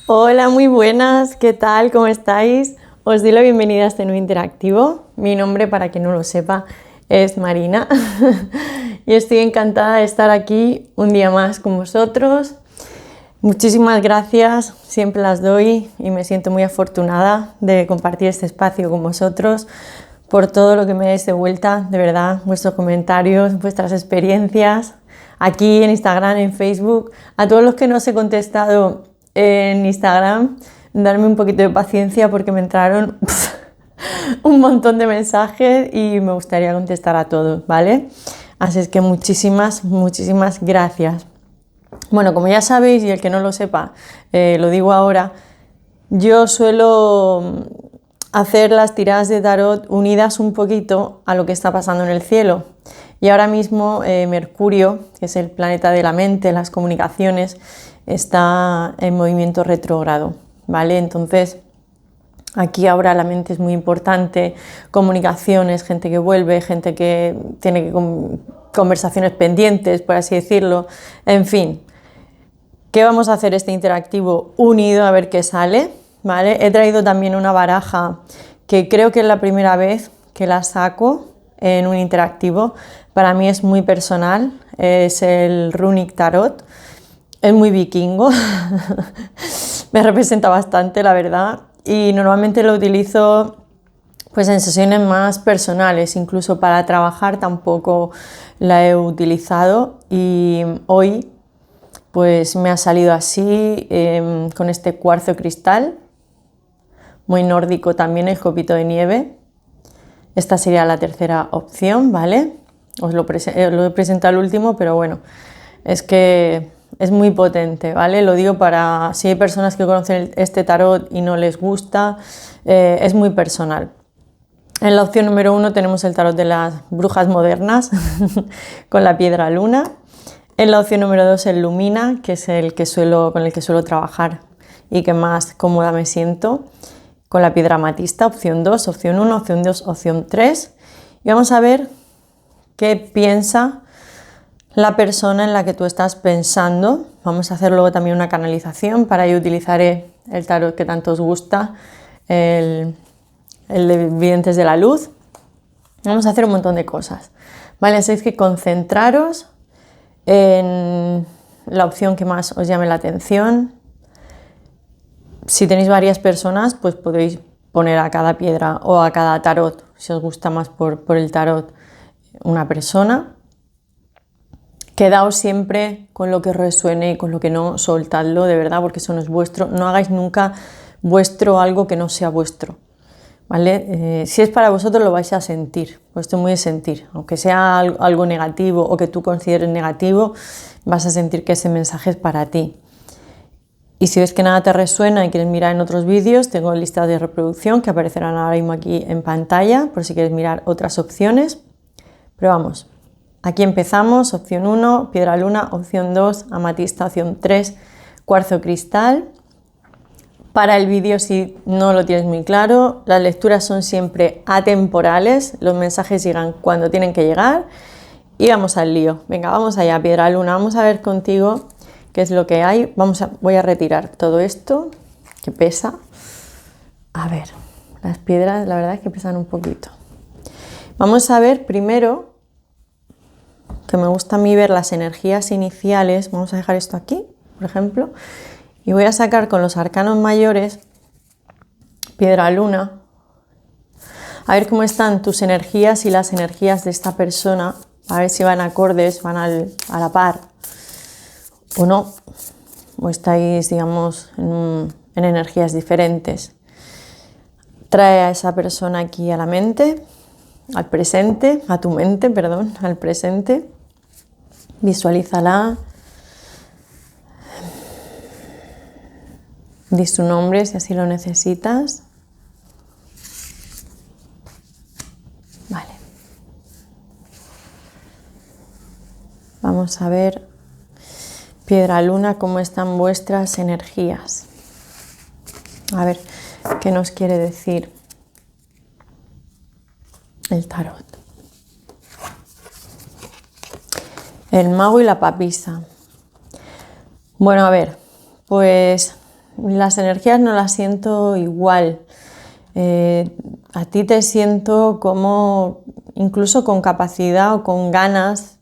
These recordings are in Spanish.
Hola, muy buenas, ¿qué tal? ¿Cómo estáis? Os doy la bienvenida a este nuevo interactivo. Mi nombre, para quien no lo sepa, es Marina y estoy encantada de estar aquí un día más con vosotros. Muchísimas gracias, siempre las doy y me siento muy afortunada de compartir este espacio con vosotros, por todo lo que me dais de vuelta, de verdad, vuestros comentarios, vuestras experiencias, aquí en Instagram, en Facebook. A todos los que no os he contestado en Instagram, darme un poquito de paciencia porque me entraron un montón de mensajes y me gustaría contestar a todos, ¿vale? Así es que muchísimas gracias. Bueno, como ya sabéis, y el que no lo sepa, lo digo ahora, yo suelo hacer las tiradas de tarot unidas un poquito a lo que está pasando en el cielo. Y ahora mismo Mercurio, que es el planeta de la mente, las comunicaciones, está en movimiento retrógrado, ¿vale? Entonces, aquí ahora la mente es muy importante, comunicaciones, gente que vuelve, gente que tiene conversaciones pendientes, por así decirlo, en fin. ¿Qué vamos a hacer este interactivo unido a ver qué sale? ¿Vale? He traído también una baraja que creo que es la primera vez que la saco en un interactivo. Para mí es muy personal, es el Runic Tarot, es muy vikingo, me representa bastante, la verdad, y normalmente lo utilizo pues en sesiones más personales, incluso para trabajar tampoco la he utilizado y hoy pues me ha salido así, con este cuarzo cristal, muy nórdico también, el copito de nieve. Esta sería la tercera opción, ¿vale? Os lo he presentado al último, pero bueno, es que es muy potente, ¿vale? Lo digo para si hay personas que conocen este tarot y no les gusta, es muy personal. En la opción número 1 tenemos el tarot de las brujas modernas con la piedra luna. En la opción número 2 el Lumina, que es el que con el que suelo trabajar y que más cómoda me siento, con la piedra amatista, opción 2, opción 1, opción 2, opción 3. Y vamos a ver qué piensa la persona en la que tú estás pensando. Vamos a hacer luego también una canalización, para ello utilizaré el tarot que tanto os gusta, el de Videntes de la Luz. Vamos a hacer un montón de cosas, ¿vale? Así es que concentraros en la opción que más os llame la atención. Si tenéis varias personas, pues podéis poner a cada piedra o a cada tarot, si os gusta más por el tarot, una persona. Quedaos siempre con lo que resuene y con lo que no, soltadlo, de verdad, porque eso no es vuestro. No hagáis nunca vuestro algo que no sea vuestro, ¿vale? Si es para vosotros lo vais a sentir, pues esto es muy de sentir. Aunque sea algo negativo o que tú consideres negativo, vas a sentir que ese mensaje es para ti. Y si ves que nada te resuena y quieres mirar en otros vídeos, tengo listas de reproducción que aparecerán ahora mismo aquí en pantalla, por si quieres mirar otras opciones. Pero vamos, aquí empezamos, opción 1, piedra luna, opción 2, amatista, opción 3, cuarzo cristal. Para el vídeo, si no lo tienes muy claro, las lecturas son siempre atemporales, los mensajes llegan cuando tienen que llegar y vamos al lío. Venga, vamos allá, piedra luna, vamos a ver contigo qué es lo que hay. Voy a retirar todo esto que pesa. A ver, las piedras la verdad es que pesan un poquito. Vamos a ver primero, que me gusta a mí ver las energías iniciales. Vamos a dejar esto aquí, por ejemplo, y voy a sacar con los arcanos mayores, piedra luna, a ver cómo están tus energías y las energías de esta persona, a ver si van acordes, van a la par o no, o estáis, digamos, en energías diferentes. Trae a esa persona aquí a la mente, al presente, a tu mente, perdón, al presente. Visualízala. Di su nombre si así lo necesitas. Vale. Vamos a ver, piedra luna, cómo están vuestras energías. A ver qué nos quiere decir el tarot. El mago y la papisa. Bueno, a ver, pues las energías no las siento igual. A ti te siento como incluso con capacidad o con ganas.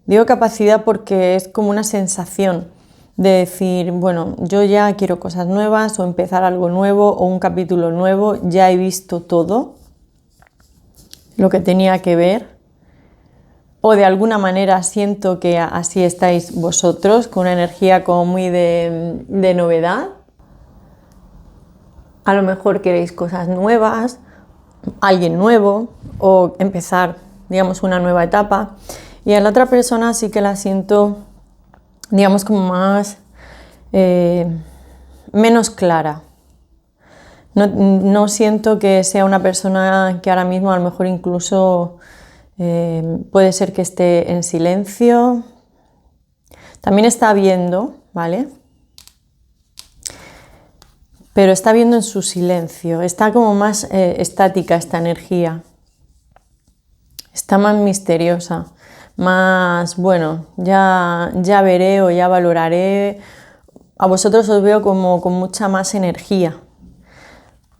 Digo capacidad porque es como una sensación de decir, bueno, yo ya quiero cosas nuevas o empezar algo nuevo o un capítulo nuevo, ya he visto todo lo que tenía que ver. O de alguna manera siento que así estáis vosotros, con una energía como muy de novedad. A lo mejor queréis cosas nuevas, alguien nuevo o empezar, digamos, una nueva etapa. Y a la otra persona sí que la siento, digamos, como más, menos clara. No siento que sea una persona que ahora mismo a lo mejor incluso puede ser que esté en silencio. También está viendo, ¿vale? Pero está viendo en su silencio. Está como más estática esta energía. Está más misteriosa. Más, bueno, ya veré o ya valoraré. A vosotros os veo como con mucha más energía.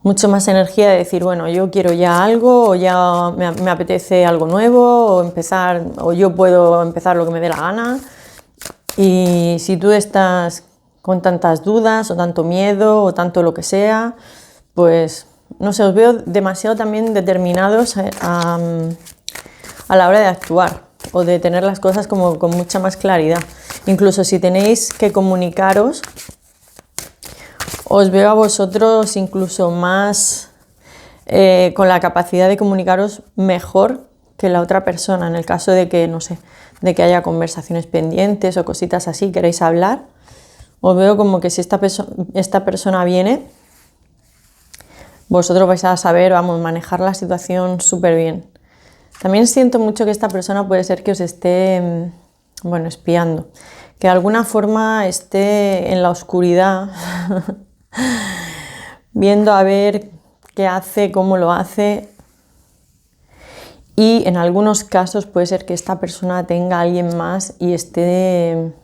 Mucho más energía de decir, bueno, yo quiero ya algo, o ya me apetece algo nuevo, o empezar, o yo puedo empezar lo que me dé la gana. Y si tú estás con tantas dudas, o tanto miedo, o tanto lo que sea, pues no sé, os veo demasiado también determinados a la hora de actuar, o de tener las cosas como con mucha más claridad. Incluso si tenéis que comunicaros, os veo a vosotros incluso más con la capacidad de comunicaros mejor que la otra persona, en el caso de que, no sé, de que haya conversaciones pendientes o cositas así, queréis hablar. Os veo como que si esta persona viene, vosotros vais a saber, vamos, manejar la situación súper bien. También siento mucho que esta persona puede ser que os esté, bueno, espiando, que de alguna forma esté en la oscuridad viendo a ver qué hace, cómo lo hace. Y en algunos casos puede ser que esta persona tenga a alguien más y esté,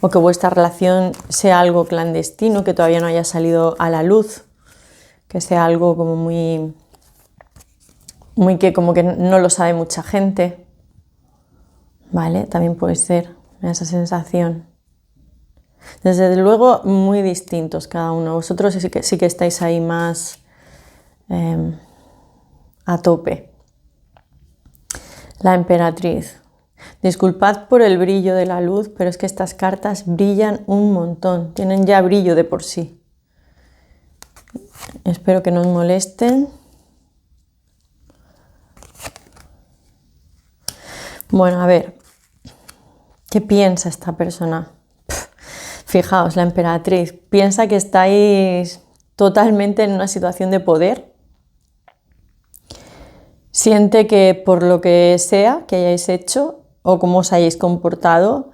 o que vuestra relación sea algo clandestino, que todavía no haya salido a la luz, que sea algo como muy que como que no lo sabe mucha gente, ¿vale? También puede ser esa sensación. Desde luego muy distintos cada uno. Vosotros sí que estáis ahí más a tope. La emperatriz. Disculpad por el brillo de la luz, pero es que estas cartas brillan un montón. Tienen ya brillo de por sí. Espero que no os molesten. Bueno, a ver. ¿Qué piensa esta persona? Fijaos, la emperatriz. Piensa que estáis totalmente en una situación de poder. Siente que por lo que sea que hayáis hecho o cómo os hayáis comportado,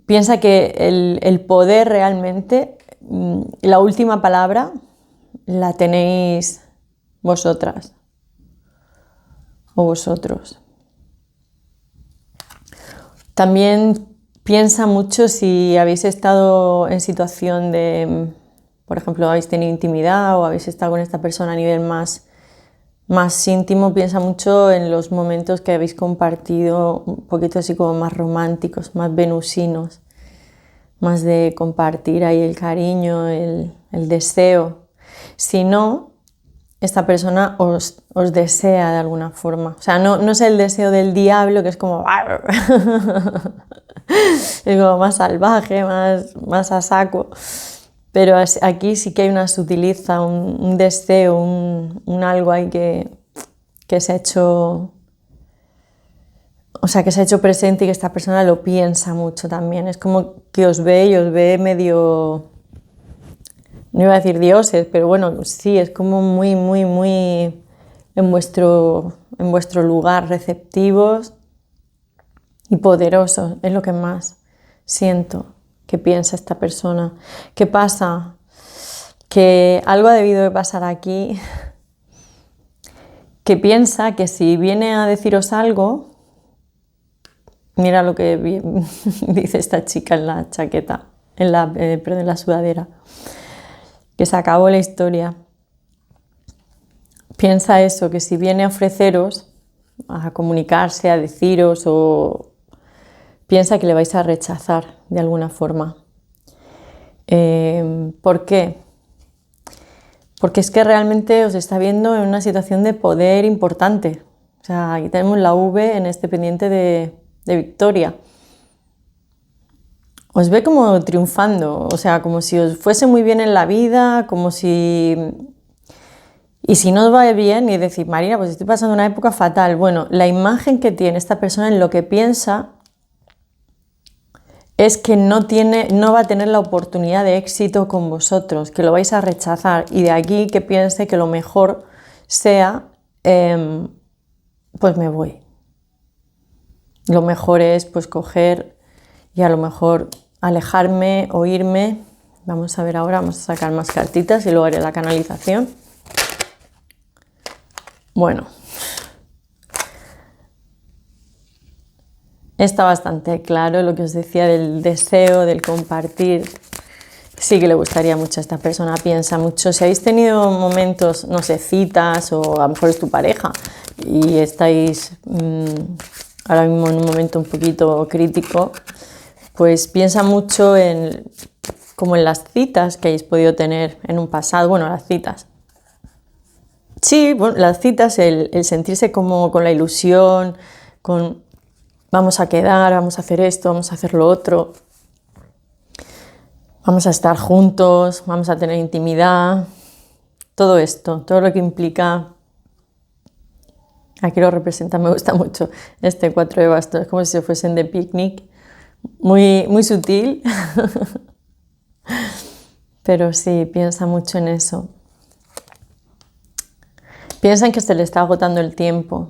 piensa que el poder realmente, la última palabra, la tenéis vosotras o vosotros. También piensa mucho si habéis estado en situación de, por ejemplo, habéis tenido intimidad o habéis estado con esta persona a nivel más íntimo. Piensa mucho en los momentos que habéis compartido, un poquito así como más románticos, más venusinos, más de compartir ahí el cariño, el deseo. Si no, esta persona os desea de alguna forma. O sea, no es el deseo del diablo, que es como es como más salvaje, más a saco. Pero aquí sí que hay una sutileza, un deseo, un algo ahí que se ha hecho, o sea, que se ha hecho presente y que esta persona lo piensa mucho también. Es como que os ve y os ve medio, no iba a decir dioses, pero bueno, sí, es como muy en vuestro lugar, receptivos y poderosos. Es lo que más siento que piensa esta persona. ¿Qué pasa? Que algo ha debido de pasar aquí, que piensa que si viene a deciros algo, mira lo que dice esta chica en la chaqueta. en la sudadera, que se acabó la historia. Piensa eso, que si viene a ofreceros, a comunicarse, a deciros, o piensa que le vais a rechazar de alguna forma. ¿Por qué? Porque es que realmente os está viendo en una situación de poder importante. O sea, aquí tenemos la V en este pendiente de victoria. Os ve como triunfando, o sea, como si os fuese muy bien en la vida, como si... Y si no os va bien y decir, Marina, pues estoy pasando una época fatal. Bueno, la imagen que tiene esta persona en lo que piensa es que no va a tener la oportunidad de éxito con vosotros, que lo vais a rechazar. Y de aquí que piense que lo mejor sea, pues me voy. Lo mejor es pues coger y a lo mejor alejarme o irme. Vamos a ver ahora, vamos a sacar más cartitas y luego haré la canalización. Bueno, está bastante claro lo que os decía del deseo, del compartir. Sí que le gustaría mucho a esta persona, piensa mucho. Si habéis tenido momentos, no sé, citas, o a lo mejor es tu pareja y estáis ahora mismo en un momento un poquito crítico, pues piensa mucho como en las citas que hayáis podido tener en un pasado. Bueno, las citas. Sí, bueno, las citas, el sentirse como con la ilusión, con vamos a quedar, vamos a hacer esto, vamos a hacer lo otro, vamos a estar juntos, vamos a tener intimidad, todo esto, todo lo que implica. Aquí lo representa, me gusta mucho este 4 de bastos, como si se fuesen de picnic, muy, muy sutil, pero sí, piensa mucho en eso. Piensa en que se le está agotando el tiempo,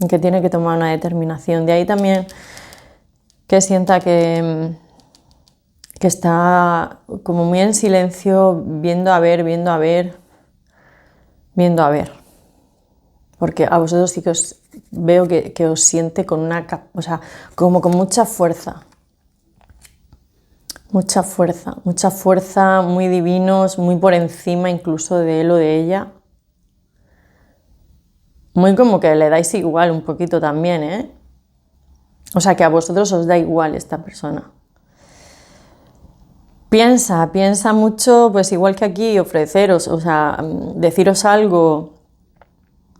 en que tiene que tomar una determinación. De ahí también que sienta que está como muy en silencio, viendo a ver, viendo a ver, viendo a ver. Porque a vosotros sí que os veo que os siente con o sea, como con mucha fuerza. Mucha fuerza, muy divinos, muy por encima incluso de él o de ella. Muy como que le dais igual un poquito también, ¿eh? O sea, que a vosotros os da igual esta persona. Piensa mucho, pues igual que aquí, ofreceros, o sea, deciros algo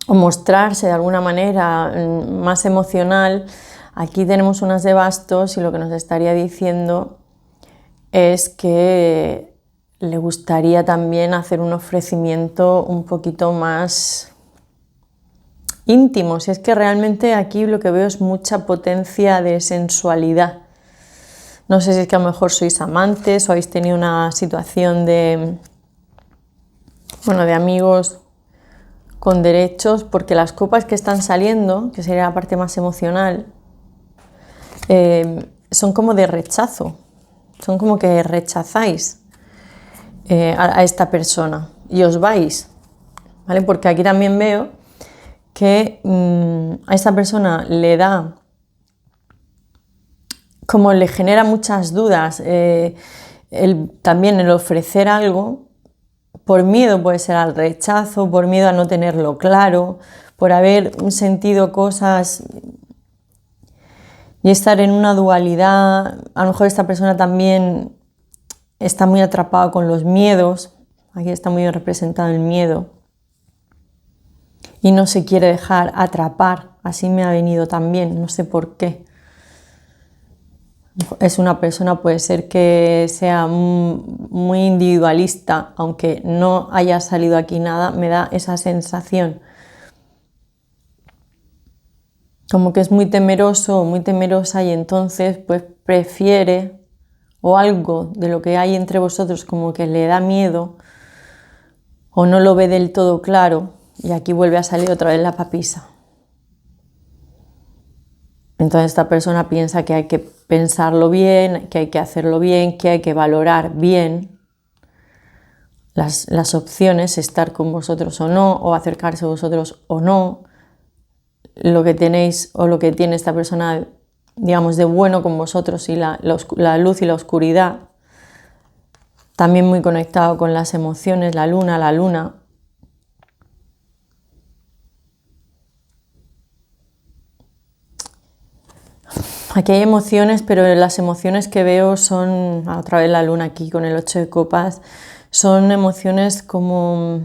o mostrarse de alguna manera más emocional. Aquí tenemos unas de bastos y lo que nos estaría diciendo es que le gustaría también hacer un ofrecimiento un poquito más íntimo. Si es que realmente aquí lo que veo es mucha potencia de sensualidad. No sé si es que a lo mejor sois amantes o habéis tenido una situación de amigos con derechos, porque las copas que están saliendo, que sería la parte más emocional, son como de rechazo. Son como que rechazáis a esta persona y os vais, ¿vale? Porque aquí también veo que a esta persona le da, como le genera muchas dudas, también el ofrecer algo, por miedo puede ser al rechazo, por miedo a no tenerlo claro, por haber sentido cosas y estar en una dualidad. A lo mejor esta persona también está muy atrapada con los miedos, aquí está muy representado el miedo, y no se quiere dejar atrapar. Así me ha venido también, no sé por qué. Es una persona, puede ser que sea muy individualista, aunque no haya salido aquí nada, me da esa sensación. Como que es muy temeroso o muy temerosa y entonces pues prefiere, o algo de lo que hay entre vosotros como que le da miedo o no lo ve del todo claro, y aquí vuelve a salir otra vez la papisa. Entonces esta persona piensa que hay que pensarlo bien, que hay que hacerlo bien, que hay que valorar bien las opciones, estar con vosotros o no, o acercarse a vosotros o no, lo que tenéis o lo que tiene esta persona, digamos, de bueno con vosotros, y la luz y la oscuridad. También muy conectado con las emociones, la luna. Aquí hay emociones, pero las emociones que veo son, otra vez la luna aquí con el 8 de copas, son emociones como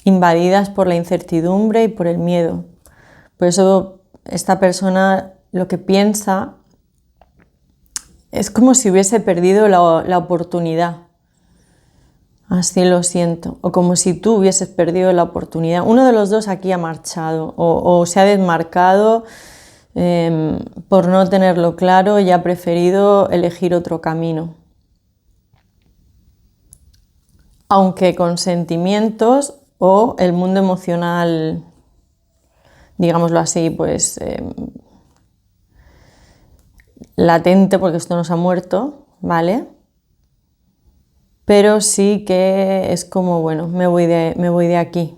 invadidas por la incertidumbre y por el miedo. Por eso esta persona lo que piensa es como si hubiese perdido la oportunidad. Así lo siento. O como si tú hubieses perdido la oportunidad. Uno de los dos aquí ha marchado o se ha desmarcado por no tenerlo claro y ha preferido elegir otro camino. Aunque con sentimientos o el mundo emocional, digámoslo así, pues latente, porque esto no se ha muerto, ¿vale? Pero sí que es como, bueno, me voy de aquí.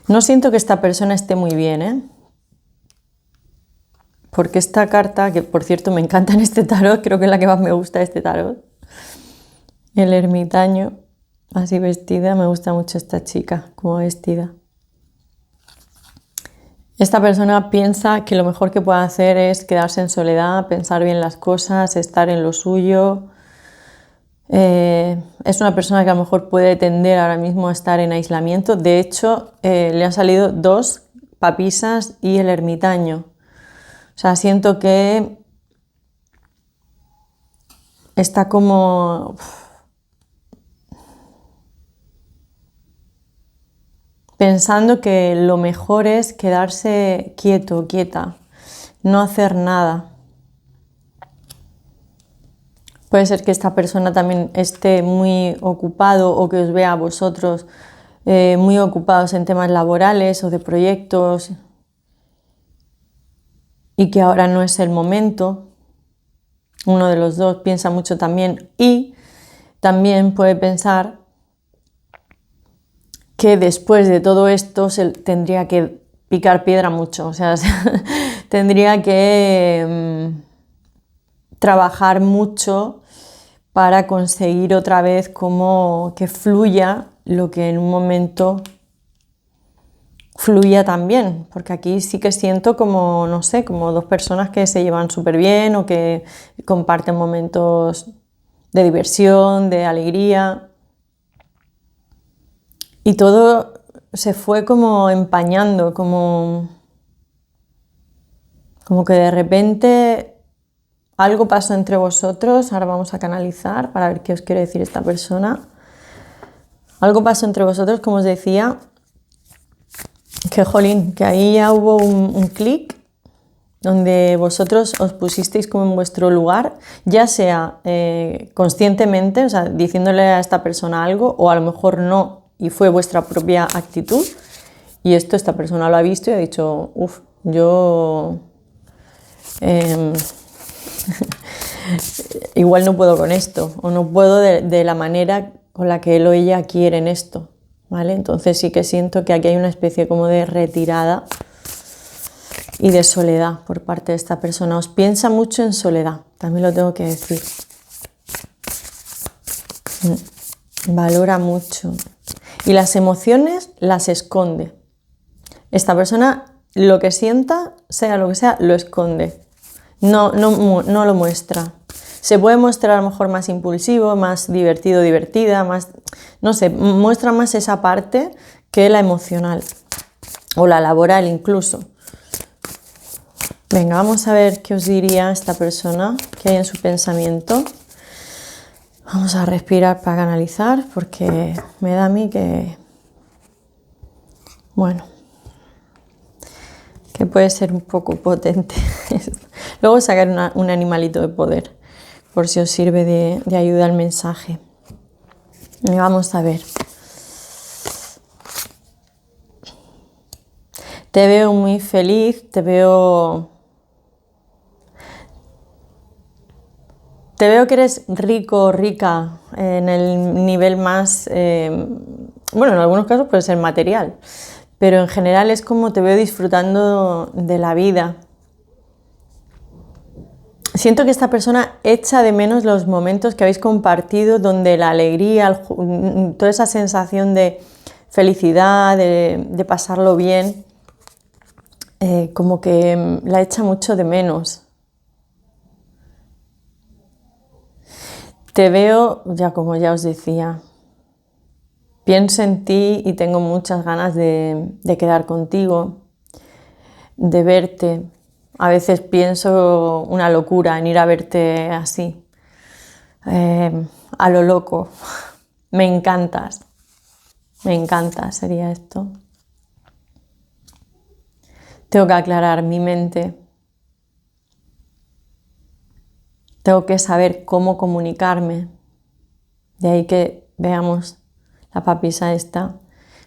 No siento que esta persona esté muy bien, ¿eh? Porque esta carta, que por cierto me encanta en este tarot, creo que es la que más me gusta de este tarot, el ermitaño, así vestida, me gusta mucho esta chica, como vestida. Esta persona piensa que lo mejor que puede hacer es quedarse en soledad, pensar bien las cosas, estar en lo suyo. Es una persona que a lo mejor puede tender ahora mismo a estar en aislamiento. De hecho, le han salido 2 papisas y el ermitaño. O sea, siento que está como pensando que lo mejor es quedarse quieto, quieta, no hacer nada. Puede ser que esta persona también esté muy ocupado o que os vea a vosotros muy ocupados en temas laborales o de proyectos y que ahora no es el momento. Uno de los dos piensa mucho también y también puede pensar que después de todo esto se tendría que picar piedra mucho, o sea, tendría que trabajar mucho para conseguir otra vez como que fluya lo que en un momento fluya también, porque aquí sí que siento como, no sé, como 2 personas que se llevan súper bien o que comparten momentos de diversión, de alegría. Y todo se fue como empañando, como que de repente algo pasó entre vosotros. Ahora vamos a canalizar para ver qué os quiere decir esta persona. Algo pasó entre vosotros, como os decía, que jolín, que ahí ya hubo un clic donde vosotros os pusisteis como en vuestro lugar, ya sea conscientemente, o sea, diciéndole a esta persona algo, o a lo mejor no, y fue vuestra propia actitud, y esto esta persona lo ha visto y ha dicho, uff, yo igual no puedo con esto, o no puedo de la manera con la que él o ella quieren esto, ¿vale? Entonces sí que siento que aquí hay una especie como de retirada y de soledad por parte de esta persona. Os piensa mucho en soledad, también lo tengo que decir. Valora mucho. Y las emociones las esconde. Esta persona lo que sienta, sea lo que sea, lo esconde. No lo muestra. Se puede mostrar a lo mejor más impulsivo, más divertido, divertida, más, no sé, muestra más esa parte que la emocional o la laboral incluso. Venga, vamos a ver qué os diría esta persona, qué hay en su pensamiento. Vamos a respirar para canalizar porque me da a mí que, bueno, que puede ser un poco potente. Luego sacar un animalito de poder, por si os sirve de ayuda al mensaje. Y vamos a ver. Te veo muy feliz, te veo que eres rico o rica en el nivel más, bueno, en algunos casos puede ser material, pero en general es como te veo disfrutando de la vida. Siento que esta persona echa de menos los momentos que habéis compartido donde la alegría, toda esa sensación de felicidad, de pasarlo bien, como que la echa mucho de menos. Te veo, ya como ya os decía, pienso en ti y tengo muchas ganas de quedar contigo, de verte. A veces pienso una locura en ir a verte así, a lo loco. Me encantas, sería esto. Tengo que aclarar mi mente. Tengo que saber cómo comunicarme. De ahí que veamos la papisa esta.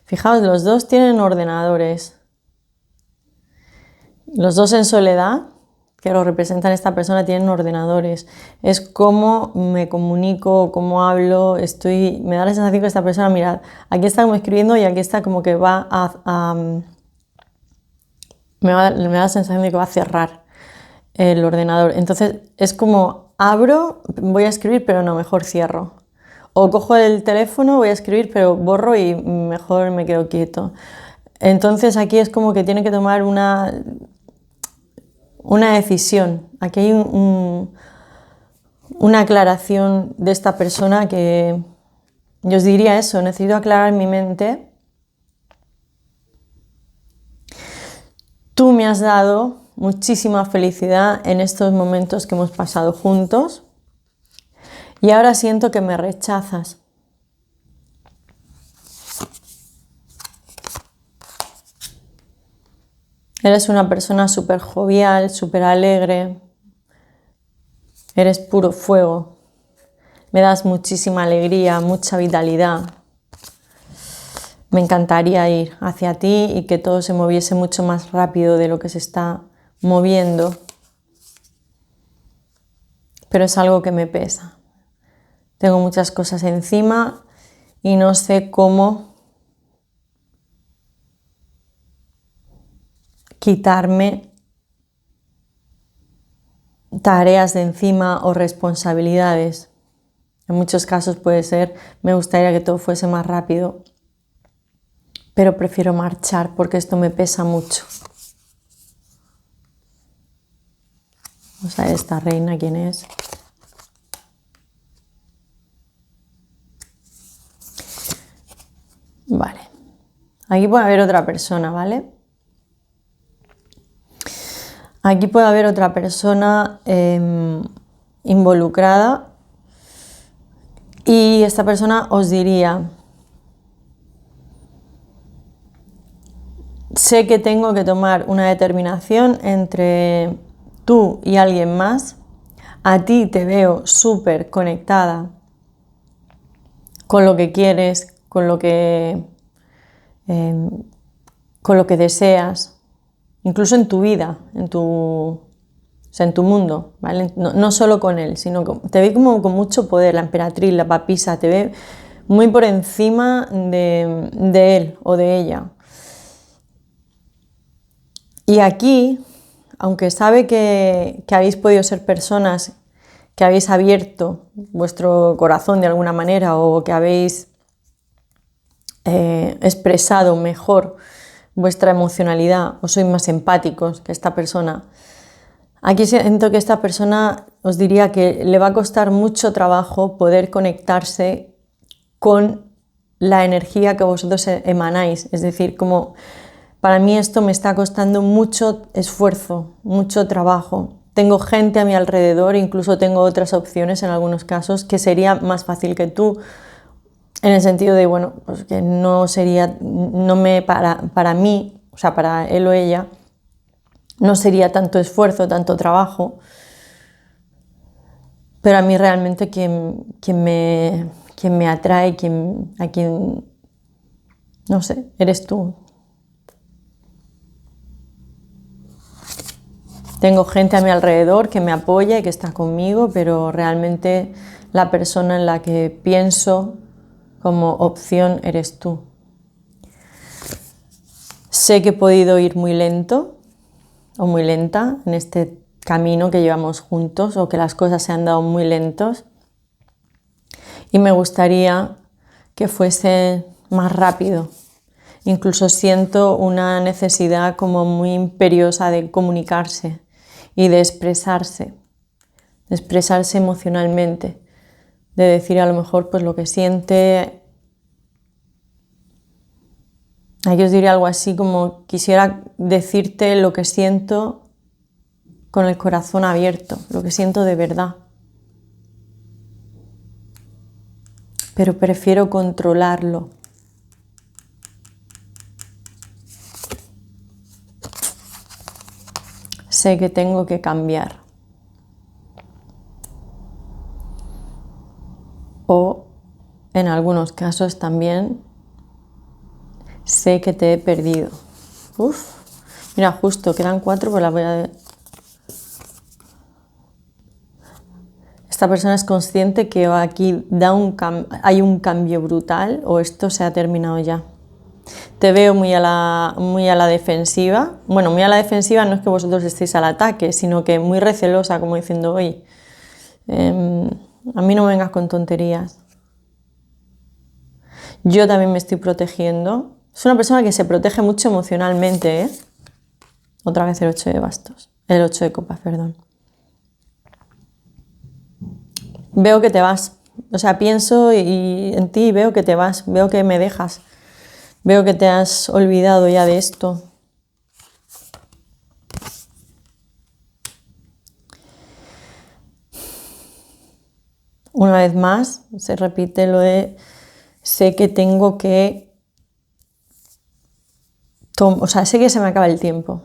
Fijaos, los dos tienen ordenadores. Los dos en soledad, que lo representan esta persona, tienen ordenadores. Es cómo me comunico, cómo hablo. Me da la sensación que esta persona, mirad, aquí está como escribiendo y aquí está como que me da la sensación de que va a cerrar el ordenador. Entonces es como abro, voy a escribir, pero no, mejor cierro. O cojo el teléfono, voy a escribir, pero borro y mejor me quedo quieto. Entonces aquí es como que tiene que tomar una decisión. Aquí hay una aclaración de esta persona que yo os diría eso, necesito aclarar mi mente. Tú me has dado muchísima felicidad en estos momentos que hemos pasado juntos y ahora siento que me rechazas. Eres una persona súper jovial, súper alegre, eres puro fuego, me das muchísima alegría, mucha vitalidad. Me encantaría ir hacia ti y que todo se moviese mucho más rápido de lo que se está moviendo, pero es algo que me pesa. Tengo muchas cosas encima y no sé cómo quitarme tareas de encima o responsabilidades. En muchos casos puede ser, me gustaría que todo fuese más rápido, pero prefiero marchar porque esto me pesa mucho. Vamos a ver esta reina, ¿quién es? Vale. Aquí puede haber otra persona, ¿vale? Aquí puede haber otra persona involucrada y esta persona os diría: sé que tengo que tomar una determinación entre tú y alguien más. A ti te veo súper conectada con lo que quieres, con lo que deseas, incluso en tu vida, en tu mundo, ¿vale? No solo con él, sino que te ve como con mucho poder, la emperatriz, la papisa, te ve muy por encima de él o de ella. Y aquí, aunque sabe que habéis podido ser personas que habéis abierto vuestro corazón de alguna manera o que habéis expresado mejor vuestra emocionalidad o sois más empáticos que esta persona, aquí siento que esta persona os diría que le va a costar mucho trabajo poder conectarse con la energía que vosotros emanáis. Es decir, como para mí esto me está costando mucho esfuerzo, mucho trabajo. Tengo gente a mi alrededor, incluso tengo otras opciones en algunos casos, que sería más fácil que tú, en el sentido de, bueno, pues que para mí, o sea, para él o ella, no sería tanto esfuerzo, tanto trabajo, pero a mí realmente quien me atrae, no sé, eres tú. Tengo gente a mi alrededor que me apoya y que está conmigo, pero realmente la persona en la que pienso como opción eres tú. Sé que he podido ir muy lento o muy lenta en este camino que llevamos juntos o que las cosas se han dado muy lentos y me gustaría que fuese más rápido. Incluso siento una necesidad como muy imperiosa de comunicarse y de expresarse emocionalmente, de decir a lo mejor pues lo que siente. Aquí os diría algo así como quisiera decirte lo que siento con el corazón abierto, lo que siento de verdad. Pero prefiero controlarlo. Sé que tengo que cambiar. O, en algunos casos también, sé que te he perdido. Uf, mira, justo, quedan 4, pues las voy a... Esta persona es consciente que aquí hay un cambio brutal o esto se ha terminado ya. Te veo muy a la defensiva. Bueno, muy a la defensiva no es que vosotros estéis al ataque, sino que muy recelosa, como diciendo, oye, a mí no me vengas con tonterías. Yo también me estoy protegiendo. Es una persona que se protege mucho emocionalmente, ¿eh? Otra vez el 8 de bastos. El 8 de copas, perdón. Veo que te vas. O sea, pienso en ti y veo que te vas. Veo que me dejas. Veo que te has olvidado ya de esto. Una vez más, se repite lo de sé que tengo que... O sea, sé que se me acaba el tiempo.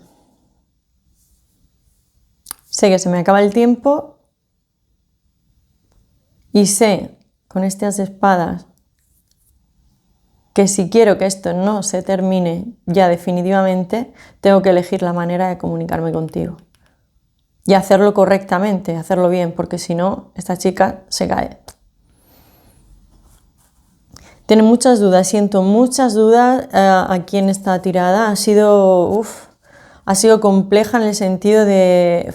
Sé que se me acaba el tiempo y sé, con estas espadas, que si quiero que esto no se termine ya definitivamente, tengo que elegir la manera de comunicarme contigo. Y hacerlo correctamente, hacerlo bien, porque si no, esta chica se cae. Tiene muchas dudas, siento muchas dudas aquí en esta tirada. Ha sido compleja en el sentido de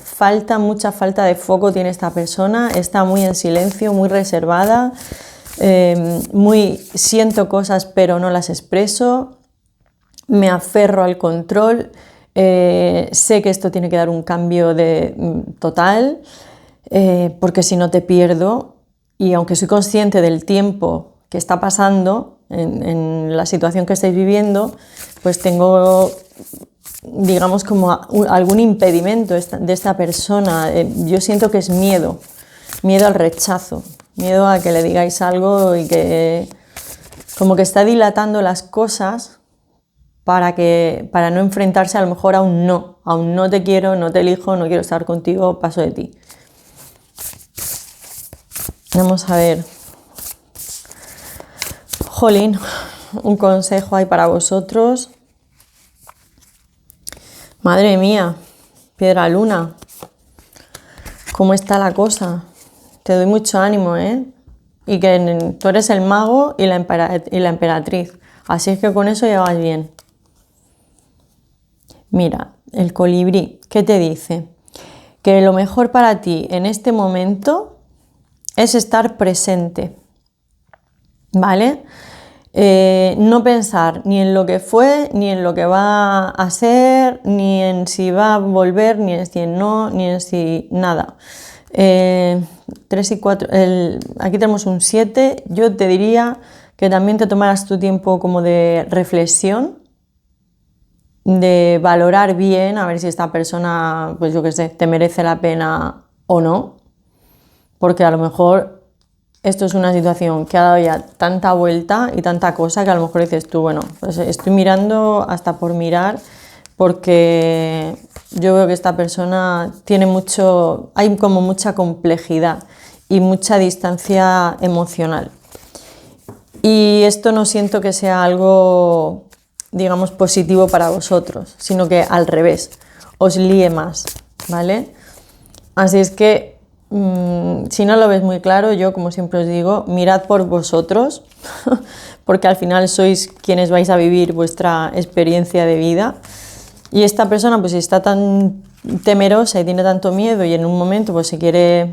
mucha falta de foco tiene esta persona. Está muy en silencio, muy reservada. Siento cosas pero no las expreso, me aferro al control, sé que esto tiene que dar un cambio total, porque si no te pierdo, y aunque soy consciente del tiempo que está pasando en la situación que estáis viviendo, pues tengo, digamos, como algún impedimento de esta persona. Yo siento que es miedo al rechazo. Miedo a que le digáis algo y que como que está dilatando las cosas para no enfrentarse a lo mejor a un no te quiero, no te elijo, no quiero estar contigo, paso de ti. Vamos a ver. Jolín, un consejo hay para vosotros. Madre mía, piedra luna, ¿cómo está la cosa? Te doy mucho ánimo, ¿eh? Y que tú eres el mago y la emperatriz. Así es que con eso ya vas bien. Mira, el colibrí, ¿qué te dice? Que lo mejor para ti en este momento es estar presente, ¿vale? No pensar ni en lo que fue, ni en lo que va a ser, ni en si va a volver, ni en si no, ni en si nada. 3 y 4, aquí tenemos un 7, yo te diría que también te tomaras tu tiempo como de reflexión, de valorar bien, a ver si esta persona, pues yo qué sé, te merece la pena o no, porque a lo mejor esto es una situación que ha dado ya tanta vuelta y tanta cosa que a lo mejor dices tú, bueno, pues estoy mirando hasta por mirar, porque yo veo que esta persona hay como mucha complejidad y mucha distancia emocional. Y esto no siento que sea algo, digamos, positivo para vosotros, sino que al revés, os líe más, ¿vale? Así es que, si no lo ves muy claro, yo, como siempre os digo, mirad por vosotros, porque al final sois quienes vais a vivir vuestra experiencia de vida. Y esta persona, pues si está tan temerosa y tiene tanto miedo y en un momento pues se quiere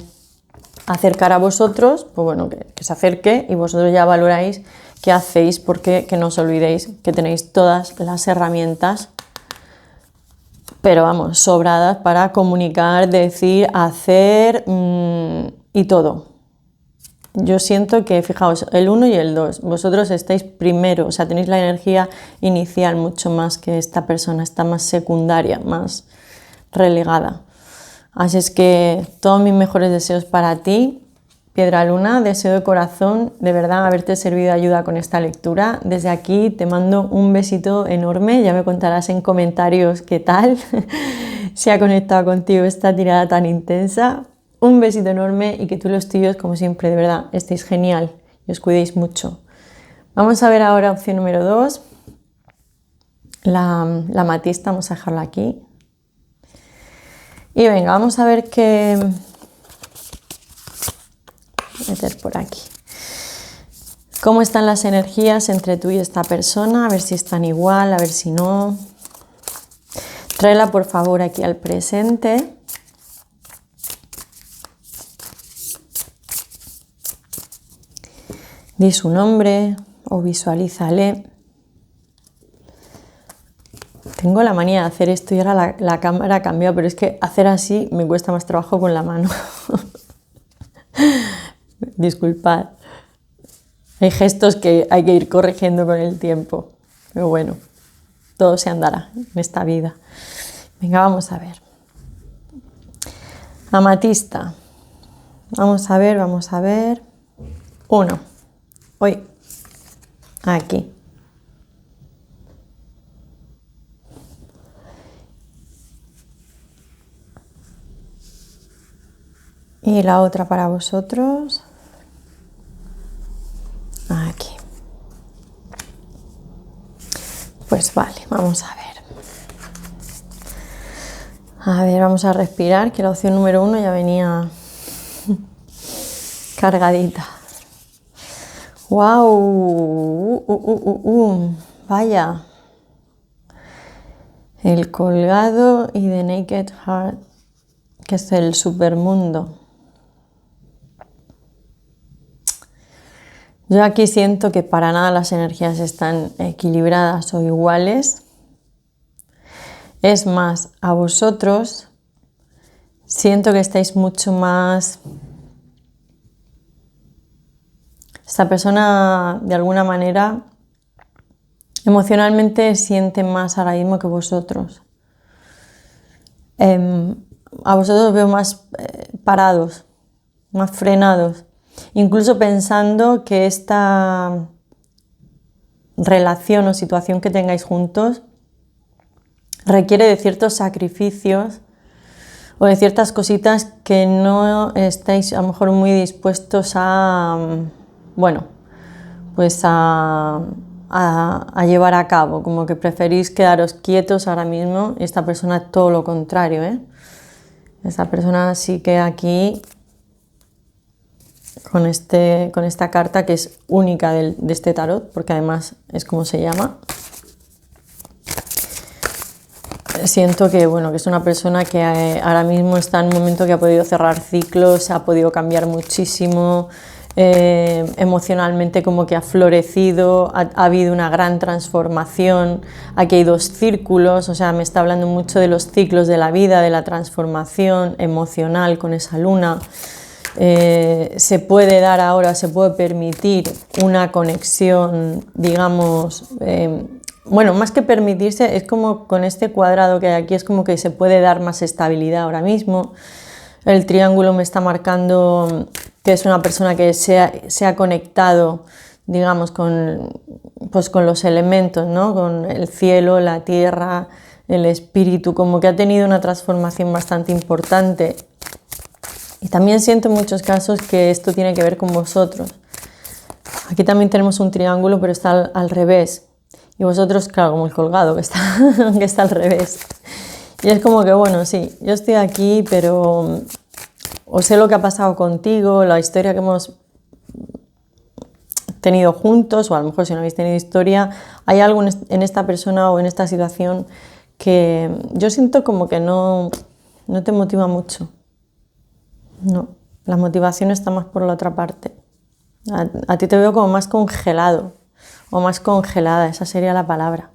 acercar a vosotros, pues bueno, que se acerque y vosotros ya valoráis qué hacéis, porque que no os olvidéis que tenéis todas las herramientas, pero vamos, sobradas para comunicar, decir, hacer y todo. Yo siento que, fijaos, el 1 y el 2, vosotros estáis primero, o sea, tenéis la energía inicial mucho más que esta persona, está más secundaria, más relegada. Así es que todos mis mejores deseos para ti, Piedra Luna, deseo de corazón, de verdad, haberte servido de ayuda con esta lectura. Desde aquí te mando un besito enorme, ya me contarás en comentarios qué tal se ha conectado contigo esta tirada tan intensa. Un besito enorme y que tú y los tuyos, como siempre, de verdad, estéis genial y os cuidéis mucho. Vamos a ver ahora opción número 2, la amatista, vamos a dejarla aquí. Y venga, vamos a ver qué... meter por aquí. ¿Cómo están las energías entre tú y esta persona? A ver si están igual, a ver si no. Tráela por favor aquí al presente. Di su nombre o visualízale. Tengo la manía de hacer esto y ahora la cámara ha cambiado, pero es que hacer así me cuesta más trabajo con la mano. Disculpad. Hay gestos que hay que ir corrigiendo con el tiempo. Pero bueno, todo se andará en esta vida. Venga, vamos a ver. Amatista. Vamos a ver, vamos a ver. 1. Hoy. Aquí. Y la otra para vosotros. Aquí. Pues vale, vamos a ver. A ver, vamos a respirar, que la opción número 1 ya venía cargadita. ¡Wow! Vaya. El colgado y The Naked Heart, que es el supermundo. Yo aquí siento que para nada las energías están equilibradas o iguales. Es más, a vosotros siento que estáis mucho más... Esta persona, de alguna manera, emocionalmente siente más ahora mismo que vosotros. A vosotros os veo más parados, más frenados. Incluso pensando que esta relación o situación que tengáis juntos requiere de ciertos sacrificios o de ciertas cositas que no estáis a lo mejor muy dispuestos a, bueno, pues a llevar a cabo, como que preferís quedaros quietos ahora mismo, y esta persona todo lo contrario, ¿eh? Esta persona sí que aquí, con esta carta que es única de este tarot, porque además es como se llama, siento que, bueno, que es una persona que ahora mismo está en un momento que ha podido cerrar ciclos, ha podido cambiar muchísimo, emocionalmente como que ha florecido, ha habido una gran transformación. Aquí hay 2 círculos, o sea, me está hablando mucho de los ciclos de la vida, de la transformación emocional con esa luna. Se puede dar ahora, se puede permitir una conexión, digamos, bueno, más que permitirse, es como con este cuadrado que hay aquí, es como que se puede dar más estabilidad ahora mismo. El triángulo me está marcando que es una persona que se ha conectado, digamos, pues con los elementos, ¿no? Con el cielo, la tierra, el espíritu, como que ha tenido una transformación bastante importante. Y también siento en muchos casos que esto tiene que ver con vosotros. Aquí también tenemos un triángulo, pero está al revés. Y vosotros, claro, como el colgado, que está al revés. Y es como que, bueno, sí, yo estoy aquí, pero o sé lo que ha pasado contigo, la historia que hemos tenido juntos, o a lo mejor si no habéis tenido historia, hay algo en esta persona o en esta situación que yo siento como que no no te motiva mucho. No, la motivación está más por la otra parte. A ti te veo como más congelado o más congelada, esa sería la palabra,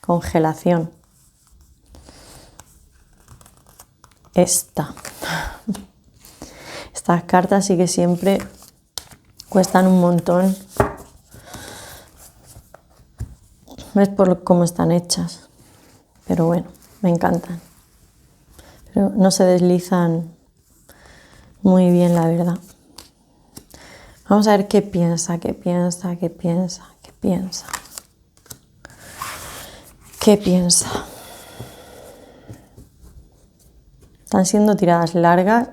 congelación. Estas cartas sí que siempre cuestan un montón. ¿Ves por cómo están hechas? Pero bueno, me encantan. Pero no se deslizan muy bien, la verdad. Vamos a ver qué piensa, qué piensa, qué piensa, qué piensa. ¿Qué piensa? Están siendo tiradas largas.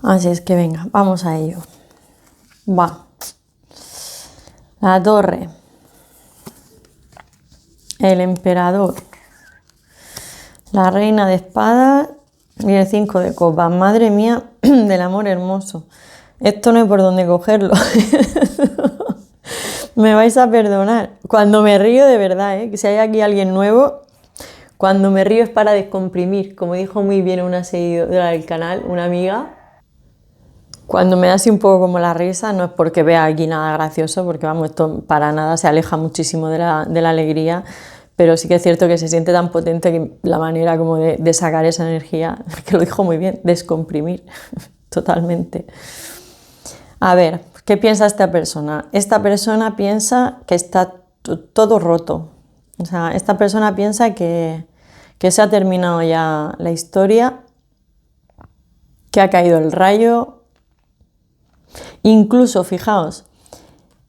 Así es que venga, vamos a ello. Va. La torre. El emperador. La reina de espadas y el 5 de copas. Madre mía, del amor hermoso. Esto no hay por dónde cogerlo. Me vais a perdonar. Cuando me río de verdad, que si hay aquí alguien nuevo, cuando me río es para descomprimir. Como dijo muy bien una seguidora del canal, una amiga. Cuando me da así un poco como la risa, no es porque vea aquí nada gracioso, porque vamos, esto para nada se aleja muchísimo de la alegría, pero sí que es cierto que se siente tan potente que la manera como de sacar esa energía, que lo dijo muy bien, descomprimir totalmente. A ver, ¿qué piensa esta persona? Esta persona piensa que está todo roto. O sea, esta persona piensa que se ha terminado ya la historia, que ha caído el rayo. Incluso, fijaos,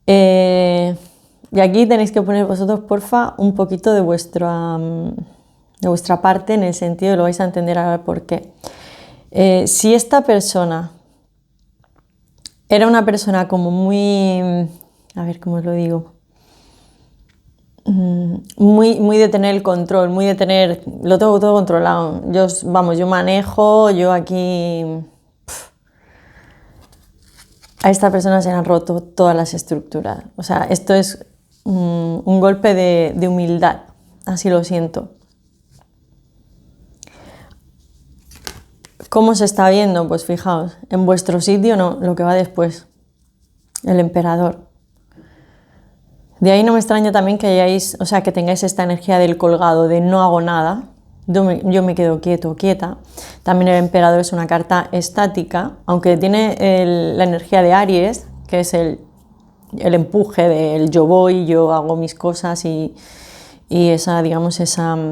y aquí tenéis que poner vosotros, porfa, un poquito de vuestra parte, en el sentido, lo vais a entender ahora por qué. Si esta persona era una persona como muy, a ver cómo os lo digo, muy de tener el control, muy de tener, lo tengo todo controlado, yo manejo, yo aquí... A esta persona se le han roto todas las estructuras. O sea, esto es un golpe de humildad, así lo siento. ¿Cómo se está viendo? Pues fijaos, en vuestro sitio no, lo que va después, el emperador. De ahí no me extraña también que que tengáis esta energía del colgado, de no hago nada, yo me quedo quieto o quieta. También el emperador es una carta estática, aunque tiene la energía de Aries, que es el empuje del yo voy, yo hago mis cosas y esa, digamos, esa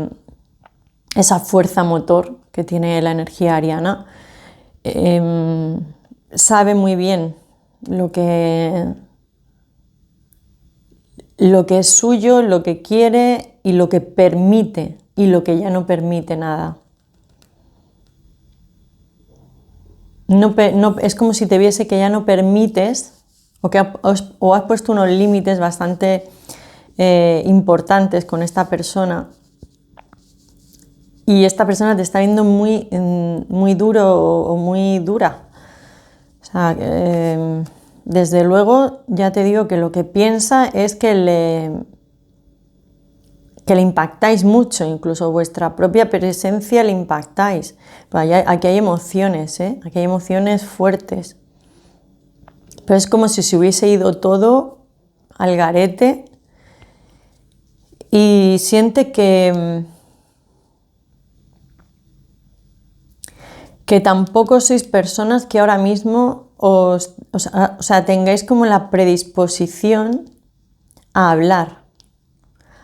fuerza motor que tiene la energía ariana. Sabe muy bien lo que es suyo, lo que quiere y lo que permite y lo que ya no permite nada. No, es como si te viese que ya no permites o has puesto unos límites bastante importantes con esta persona y esta persona te está viendo muy duro o muy dura. O sea, desde luego ya te digo que lo que piensa es que le impactáis mucho, incluso vuestra propia presencia le impactáis. Aquí hay emociones, aquí hay emociones fuertes. Pero es como si se hubiese ido todo al garete y siente que tampoco sois personas que ahora mismo tengáis como la predisposición a hablar,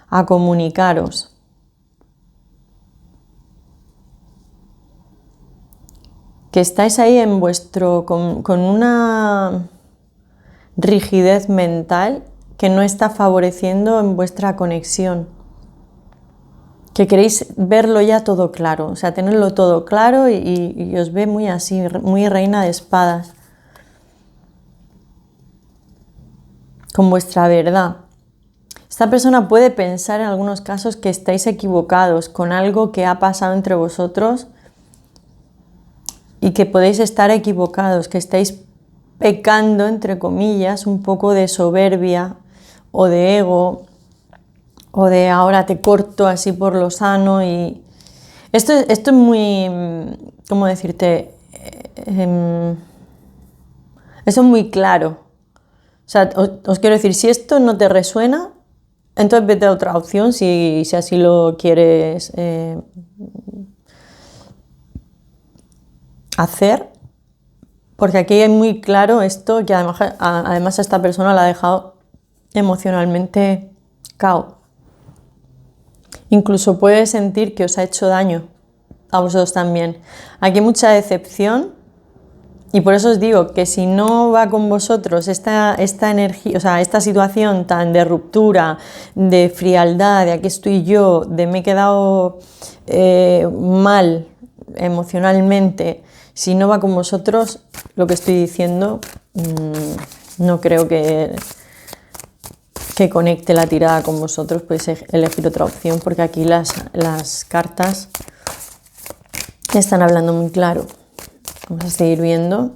a comunicaros. Que estáis ahí en con una rigidez mental que no está favoreciendo en vuestra conexión. Que queréis verlo ya todo claro, o sea, tenerlo todo claro y os ve muy así, muy reina de espadas. Con vuestra verdad. Esta persona puede pensar en algunos casos que estáis equivocados con algo que ha pasado entre vosotros y que podéis estar equivocados, que estáis pecando, entre comillas, un poco de soberbia o de ego o de ahora te corto así por lo sano y Esto es muy, ¿cómo decirte? Eso es muy claro. O sea, os quiero decir, si esto no te resuena, entonces vete a otra opción si así lo quieres hacer. Porque aquí hay muy claro esto que además a esta persona la ha dejado emocionalmente cao. Incluso puede sentir que os ha hecho daño a vosotros también. Aquí hay mucha decepción y por eso os digo que si no va con vosotros esta energía, o sea, esta situación tan de ruptura, de frialdad, de aquí estoy yo, de me he quedado mal emocionalmente, si no va con vosotros, lo que estoy diciendo, no creo que conecte la tirada con vosotros. Podéis elegir otra opción porque aquí las cartas están hablando muy claro. Vamos a seguir viendo.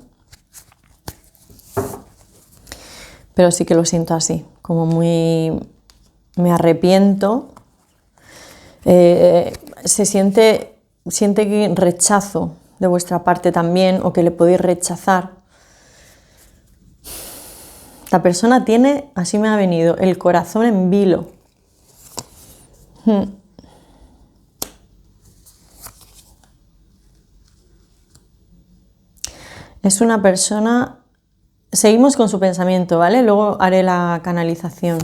Pero sí que lo siento así, como muy... me arrepiento. Se siente que rechazo de vuestra parte también, o que le podéis rechazar. Esta persona tiene, así me ha venido, el corazón en vilo. Es una persona... Seguimos con su pensamiento, ¿vale? Luego haré la canalización.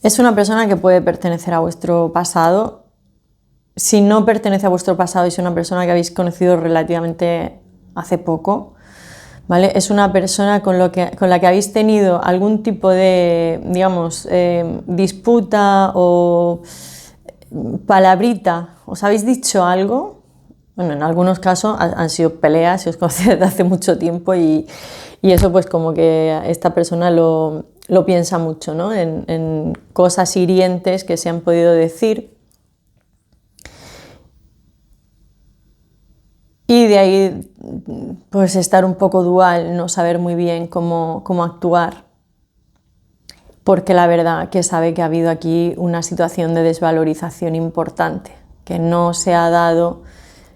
Es una persona que puede pertenecer a vuestro pasado. Si no pertenece a vuestro pasado y es una persona que habéis conocido relativamente hace poco, ¿vale? Es una persona con la que habéis tenido algún tipo de, digamos, disputa o palabrita. ¿Os habéis dicho algo? Bueno, en algunos casos han sido peleas, si os conocéis desde hace mucho tiempo y eso pues como que esta persona lo piensa mucho, ¿no? En cosas hirientes que se han podido decir. Y de ahí pues estar un poco dual, no saber muy bien cómo actuar. Porque la verdad que sabe que ha habido aquí una situación de desvalorización importante, que no se ha dado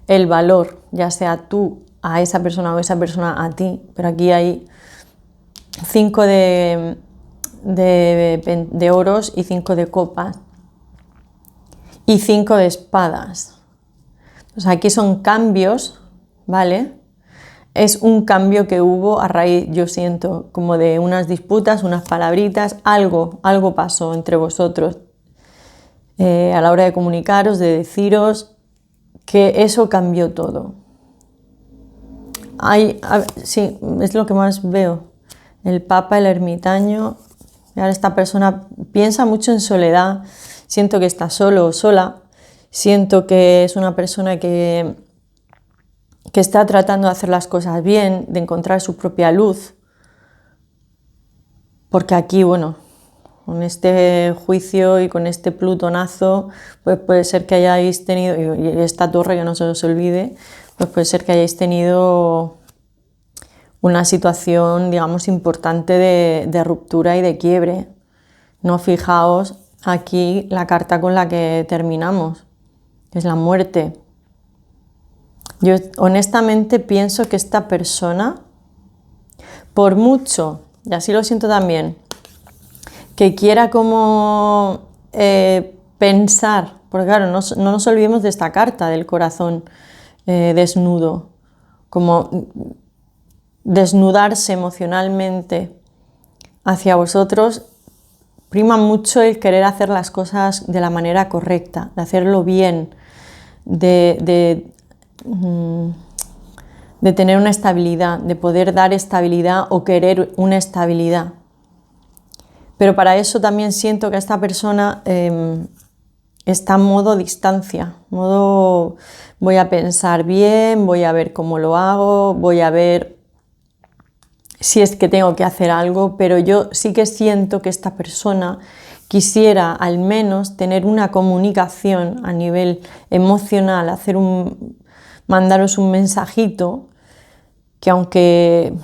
el valor, ya sea tú a esa persona o esa persona a ti, pero aquí hay 5 de oros y 5 de copas y 5 de espadas. O sea, aquí son cambios, ¿vale? Es un cambio que hubo a raíz, yo siento, como de unas disputas, unas palabritas, algo pasó entre vosotros a la hora de comunicaros, de deciros, que eso cambió todo. Sí, es lo que más veo. El Papa, el ermitaño. Y ahora esta persona piensa mucho en soledad. Siento que está solo o sola. Siento que es una persona que está tratando de hacer las cosas bien, de encontrar su propia luz. Porque aquí, bueno, con este juicio y con este plutonazo, pues puede ser que hayáis tenido, y esta torre que no se os olvide, pues puede ser que hayáis tenido una situación, digamos, importante de ruptura y de quiebre. No, fijaos aquí la carta con la que terminamos, que es la muerte. Yo honestamente pienso que esta persona, por mucho, y así lo siento también, que quiera como pensar, porque claro, no nos olvidemos de esta carta del corazón desnudo, como desnudarse emocionalmente hacia vosotros, prima mucho el querer hacer las cosas de la manera correcta, de hacerlo bien, de tener una estabilidad, de poder dar estabilidad o querer una estabilidad. Pero para eso también siento que esta persona está en modo distancia, modo voy a pensar bien, voy a ver cómo lo hago, voy a ver si es que tengo que hacer algo, pero yo sí que siento que esta persona quisiera al menos tener una comunicación a nivel emocional, mandaros un mensajito que aunque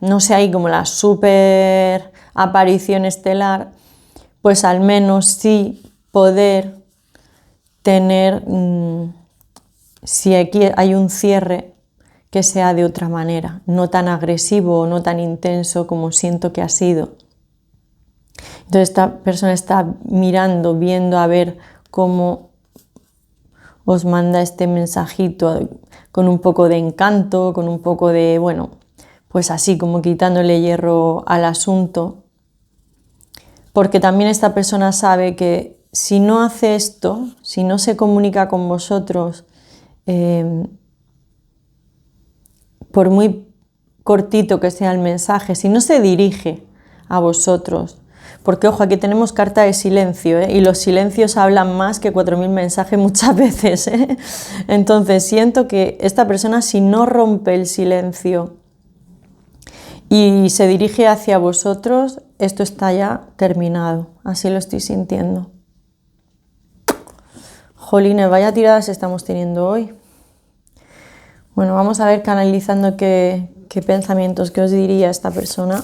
no sea ahí como la super aparición estelar, pues al menos sí poder tener, si aquí hay un cierre, que sea de otra manera, no tan agresivo o no tan intenso como siento que ha sido. Entonces esta persona está mirando, viendo a ver cómo os manda este mensajito con un poco de encanto, con un poco de, bueno, pues así como quitándole hierro al asunto. Porque también esta persona sabe que si no hace esto, si no se comunica con vosotros, por muy cortito que sea el mensaje, si no se dirige a vosotros, porque ojo, aquí tenemos carta de silencio, y los silencios hablan más que 4000 mensajes muchas veces, Entonces siento que esta persona, si no rompe el silencio y se dirige hacia vosotros, esto está ya terminado, así lo estoy sintiendo. Jolines, vaya tiradas estamos teniendo hoy. Bueno, vamos a ver canalizando qué pensamientos, qué os diría esta persona.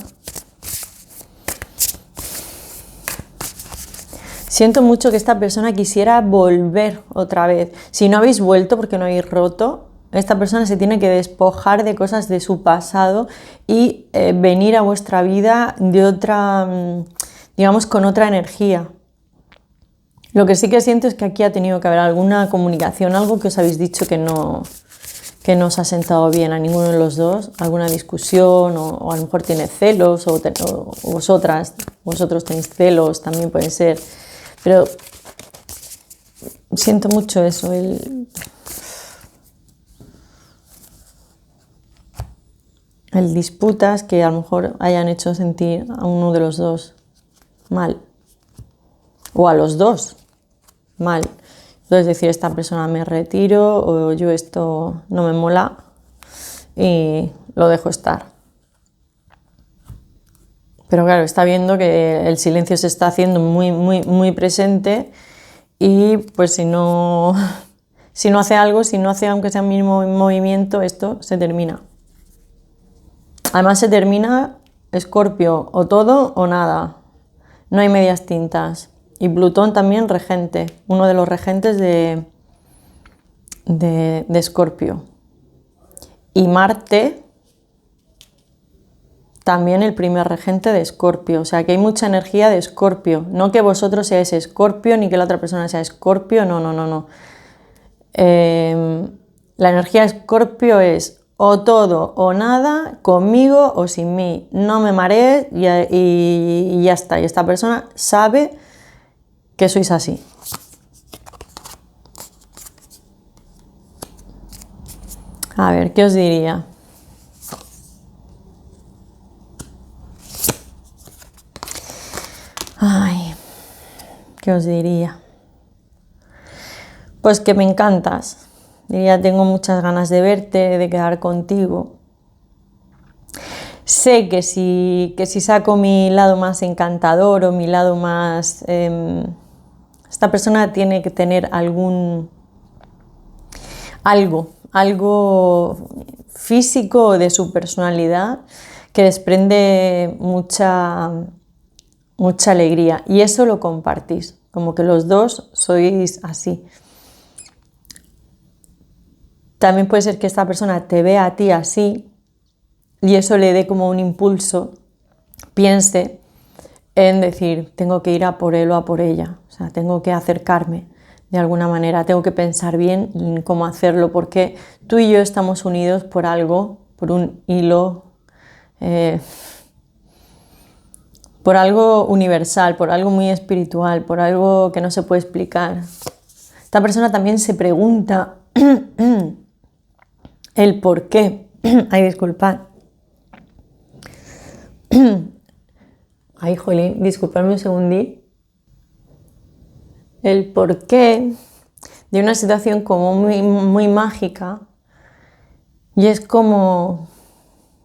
Siento mucho que esta persona quisiera volver otra vez. Si no habéis vuelto porque no habéis roto, esta persona se tiene que despojar de cosas de su pasado y venir a vuestra vida de otra, digamos, con otra energía. Lo que sí que siento es que aquí ha tenido que haber alguna comunicación, algo que os habéis dicho que no os ha sentado bien a ninguno de los dos, alguna discusión o a lo mejor tiene celos o vosotros tenéis celos, también puede ser, pero siento mucho eso, el disputas que a lo mejor hayan hecho sentir a uno de los dos mal o a los dos mal. Entonces decir, esta persona me retiro o yo esto no me mola y lo dejo estar. Pero claro, está viendo que el silencio se está haciendo muy, muy, muy presente y pues si no hace algo, si no hace aunque sea un mínimo movimiento, esto se termina. Además se termina Escorpio, o todo o nada. No hay medias tintas. Y Plutón también regente, uno de los regentes de Escorpio. Y Marte también el primer regente de Escorpio. O sea que hay mucha energía de Escorpio. No que vosotros seáis Escorpio ni que la otra persona sea Escorpio, no. La energía de Escorpio es o todo o nada, conmigo o sin mí. No me marees y ya está. Y esta persona sabe que sois así. A ver, ¿qué os diría? Ay, ¿qué os diría? Pues que me encantas. Diría, tengo muchas ganas de verte, de quedar contigo. Sé que si saco mi lado más encantador o mi lado más... esta persona tiene que tener algo físico de su personalidad que desprende mucha alegría y eso lo compartís, como que los dos sois así. También puede ser que esta persona te vea a ti así y eso le dé como un impulso, piense en decir, tengo que ir a por él o a por ella, o sea, tengo que acercarme de alguna manera, tengo que pensar bien en cómo hacerlo, porque tú y yo estamos unidos por algo, por un hilo, por algo universal, por algo muy espiritual, por algo que no se puede explicar. Esta persona también se pregunta el por qué. Ay, disculpad. Ay, jolín, disculpadme un segundín. El porqué de una situación como muy, muy mágica y es como,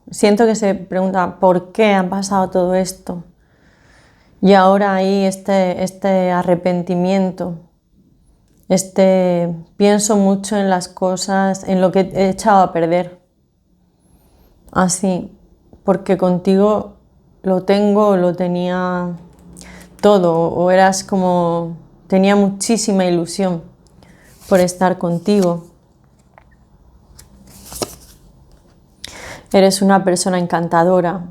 siento que se pregunta ¿por qué ha pasado todo esto? Y ahora hay este arrepentimiento, pienso mucho en las cosas, en lo que he echado a perder, así, porque contigo lo tenía todo, o eras como tenía muchísima ilusión por estar contigo. Eres una persona encantadora,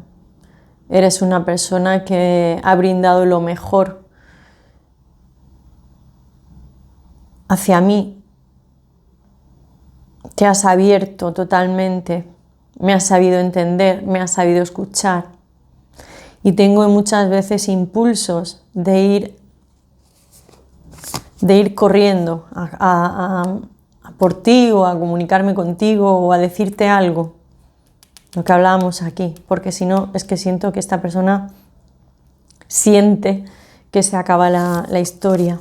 eres una persona que ha brindado lo mejor hacia mí. Te has abierto totalmente, me has sabido entender, me has sabido escuchar. Y tengo muchas veces impulsos de ir corriendo por ti o a comunicarme contigo o a decirte algo, lo que hablábamos aquí, porque si no es que siento que esta persona siente que se acaba la historia.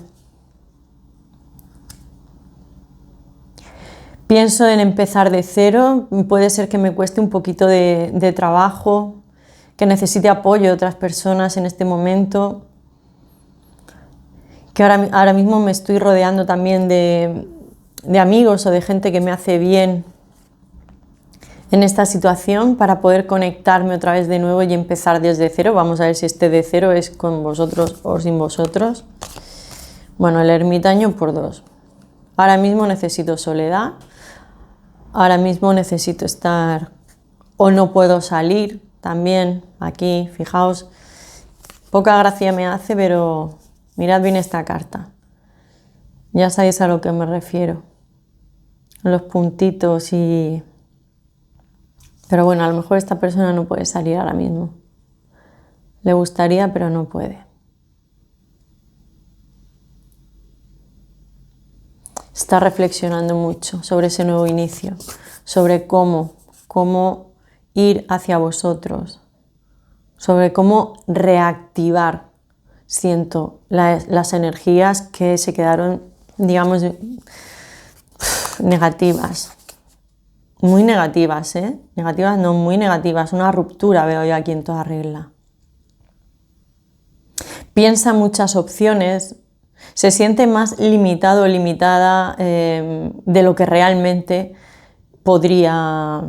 Pienso en empezar de cero, puede ser que me cueste un poquito de trabajo, que necesite apoyo de otras personas en este momento, que ahora mismo me estoy rodeando también de amigos o de gente que me hace bien en esta situación para poder conectarme otra vez de nuevo y empezar desde cero. Vamos a ver si este de cero es con vosotros o sin vosotros. Bueno, el ermitaño por 2. Ahora mismo necesito soledad. Ahora mismo necesito estar o no puedo salir también aquí. Fijaos, poca gracia me hace, pero mirad bien esta carta. Ya sabéis a lo que me refiero. Los puntitos y... Pero bueno, a lo mejor esta persona no puede salir ahora mismo. Le gustaría, pero no puede. Está reflexionando mucho sobre ese nuevo inicio, sobre cómo ir hacia vosotros, sobre cómo reactivar, siento, las energías que se quedaron, digamos, negativas. Muy negativas, ¿eh? Negativas, no, muy negativas. Una ruptura veo yo aquí en toda regla. Piensa muchas opciones, se siente más limitado o limitada de lo que realmente podría,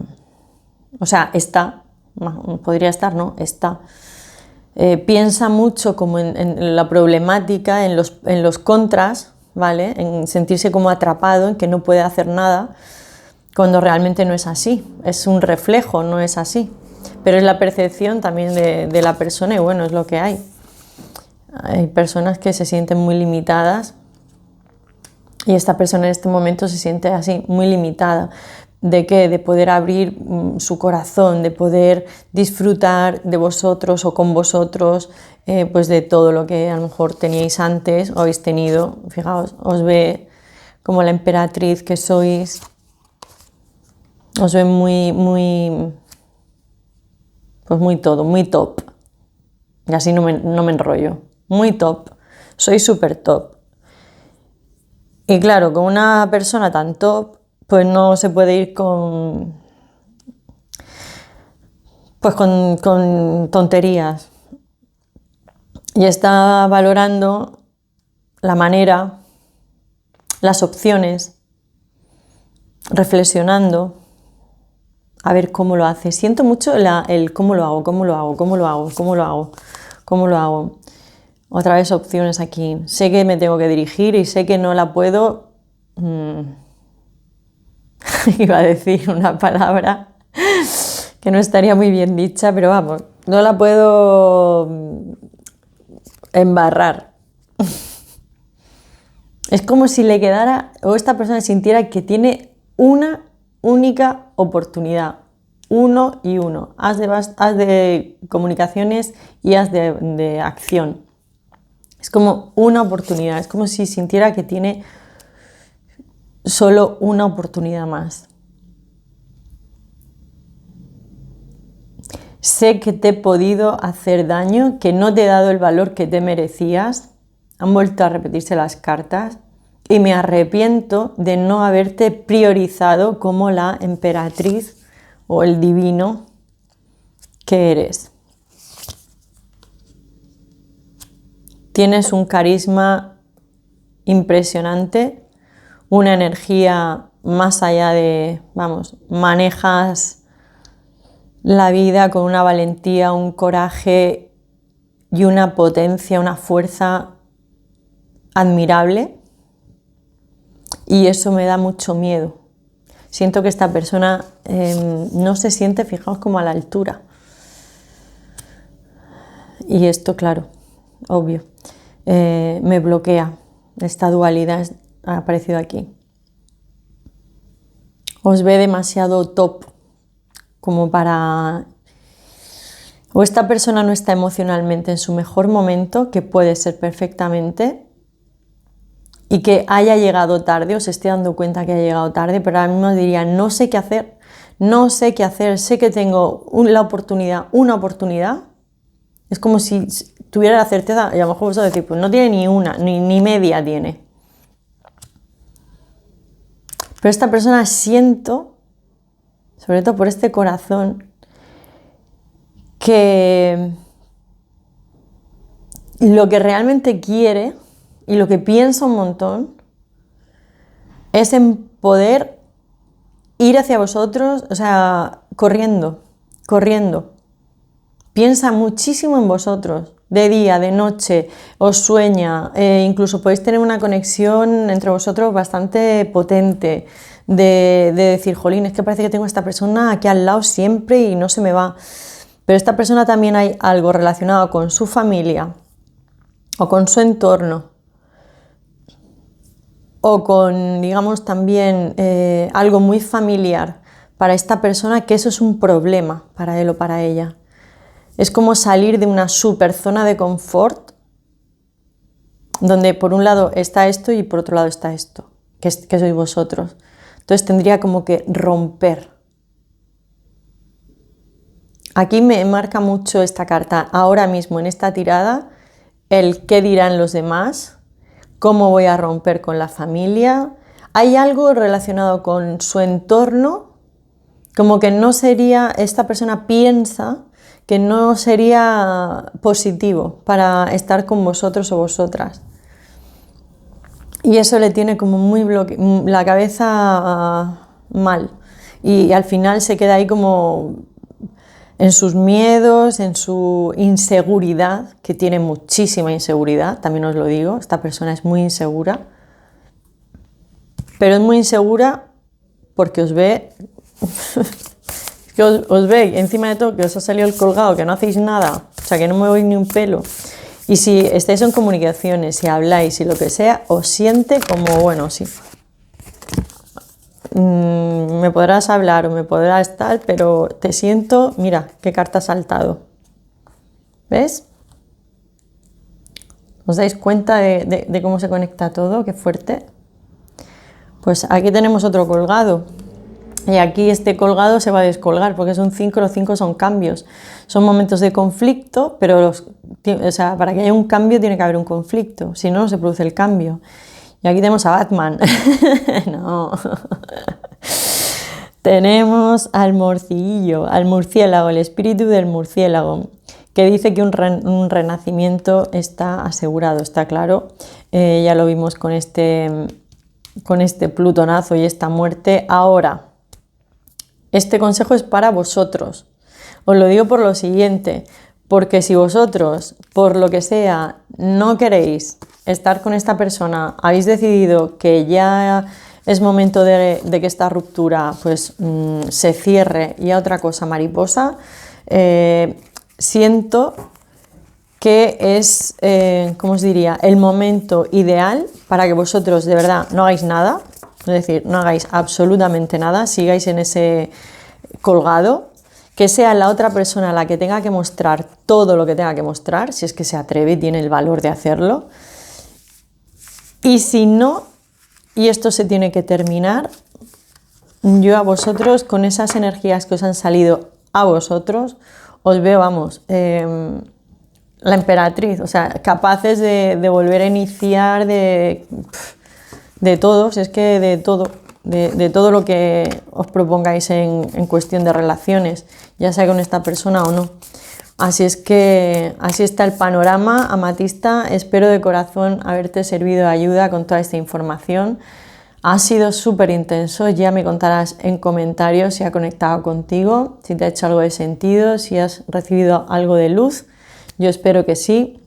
o sea, está, podría estar, ¿no? Está. Piensa mucho como en la problemática, en los contras, ¿vale? En sentirse como atrapado, en que no puede hacer nada, cuando realmente no es así. Es un reflejo, no es así. Pero es la percepción también de la persona y bueno, es lo que hay. Hay personas que se sienten muy limitadas y esta persona en este momento se siente así, muy limitada. ¿De qué? De poder abrir su corazón, de poder disfrutar de vosotros o con vosotros, pues de todo lo que a lo mejor teníais antes o habéis tenido. Fijaos, os ve como la emperatriz que sois, os ve pues muy todo, muy top. Y así no me enrollo. Muy top. Soy súper top. Y claro, con una persona tan top, pues no se puede ir con tonterías. Y está valorando la manera, las opciones, reflexionando, a ver cómo lo hace. Siento mucho el cómo lo hago. Otra vez opciones aquí. Sé que me tengo que dirigir y sé que no la puedo... Iba a decir una palabra que no estaría muy bien dicha, pero vamos, no la puedo embarrar. Es como si le quedara, o esta persona sintiera que tiene una única oportunidad. Uno y uno. Haz de comunicaciones y haz de acción. Es como una oportunidad, es como si sintiera que tiene solo una oportunidad más. Sé que te he podido hacer daño, que no te he dado el valor que te merecías. Han vuelto a repetirse las cartas y me arrepiento de no haberte priorizado como la emperatriz o el divino que eres. Tienes un carisma impresionante, una energía más allá de, vamos, manejas la vida con una valentía, un coraje y una potencia, una fuerza admirable y eso me da mucho miedo. Siento que esta persona no se siente, fijaos, como a la altura. Y esto, claro, obvio, me bloquea. Esta dualidad ha aparecido aquí. Os ve demasiado top como para... O esta persona no está emocionalmente en su mejor momento, que puede ser perfectamente, y que haya llegado tarde, os estoy dando cuenta que ha llegado tarde, pero ahora mismo diría, no sé qué hacer, no sé qué hacer, sé que tengo una oportunidad. Es como si tuviera la certeza, y a lo mejor vosotros decís, pues no tiene ni una, ni media tiene. Pero esta persona siento, sobre todo por este corazón, que lo que realmente quiere y lo que piensa un montón es en poder ir hacia vosotros, o sea, corriendo. Piensa muchísimo en vosotros, de día, de noche, os sueña, incluso podéis tener una conexión entre vosotros bastante potente, de decir, jolín, es que parece que tengo a esta persona aquí al lado siempre y no se me va. Pero esta persona también hay algo relacionado con su familia o con su entorno o con, digamos, también algo muy familiar para esta persona, que eso es un problema para él o para ella. Es como salir de una super zona de confort donde por un lado está esto y por otro lado está esto, que sois vosotros. Entonces tendría como que romper. Aquí me marca mucho esta carta, ahora mismo en esta tirada, el qué dirán los demás, cómo voy a romper con la familia. Hay algo relacionado con su entorno, como que no sería, esta persona piensa que no sería positivo para estar con vosotros o vosotras. Y eso le tiene como muy la cabeza mal. Y al final se queda ahí como en sus miedos, en su inseguridad, que tiene muchísima inseguridad, también os lo digo, esta persona es muy insegura. Pero es muy insegura porque os ve... que os ve encima de todo que os ha salido el colgado, que no hacéis nada, o sea, que no movéis ni un pelo. Y si estáis en comunicaciones, si habláis y lo que sea, os siente como, bueno, sí, me podrás hablar o me podrás tal, pero te siento, mira, qué carta ha saltado. ¿Ves? ¿Os dais cuenta de cómo se conecta todo? Qué fuerte. Pues aquí tenemos otro colgado. Y aquí este colgado se va a descolgar porque es un 5, los 5 son cambios. Son momentos de conflicto, pero o sea, para que haya un cambio tiene que haber un conflicto, si no, no se produce el cambio. Y aquí tenemos a Batman. No. Tenemos al morcillo, al murciélago, el espíritu del murciélago, que dice que un renacimiento está asegurado, está claro. Ya lo vimos con este plutonazo y esta muerte. Ahora, este consejo es para vosotros. Os lo digo por lo siguiente, porque si vosotros, por lo que sea, no queréis estar con esta persona, habéis decidido que ya es momento de que esta ruptura pues, se cierre y a otra cosa mariposa, siento que es, ¿cómo os diría?, el momento ideal para que vosotros de verdad no hagáis nada, es decir, no hagáis absolutamente nada, sigáis en ese colgado, que sea la otra persona la que tenga que mostrar todo lo que tenga que mostrar, si es que se atreve y tiene el valor de hacerlo. Y si no, y esto se tiene que terminar, yo a vosotros, con esas energías que os han salido a vosotros, os veo, vamos, la emperatriz, o sea, capaces de volver a iniciar de todo, si es que de todo lo que os propongáis en cuestión de relaciones, ya sea con esta persona o no. Así es que así está el panorama, amatista. Espero de corazón haberte servido de ayuda con toda esta información. Ha sido súper intenso, ya me contarás en comentarios si ha conectado contigo, si te ha hecho algo de sentido, si has recibido algo de luz. Yo espero que sí.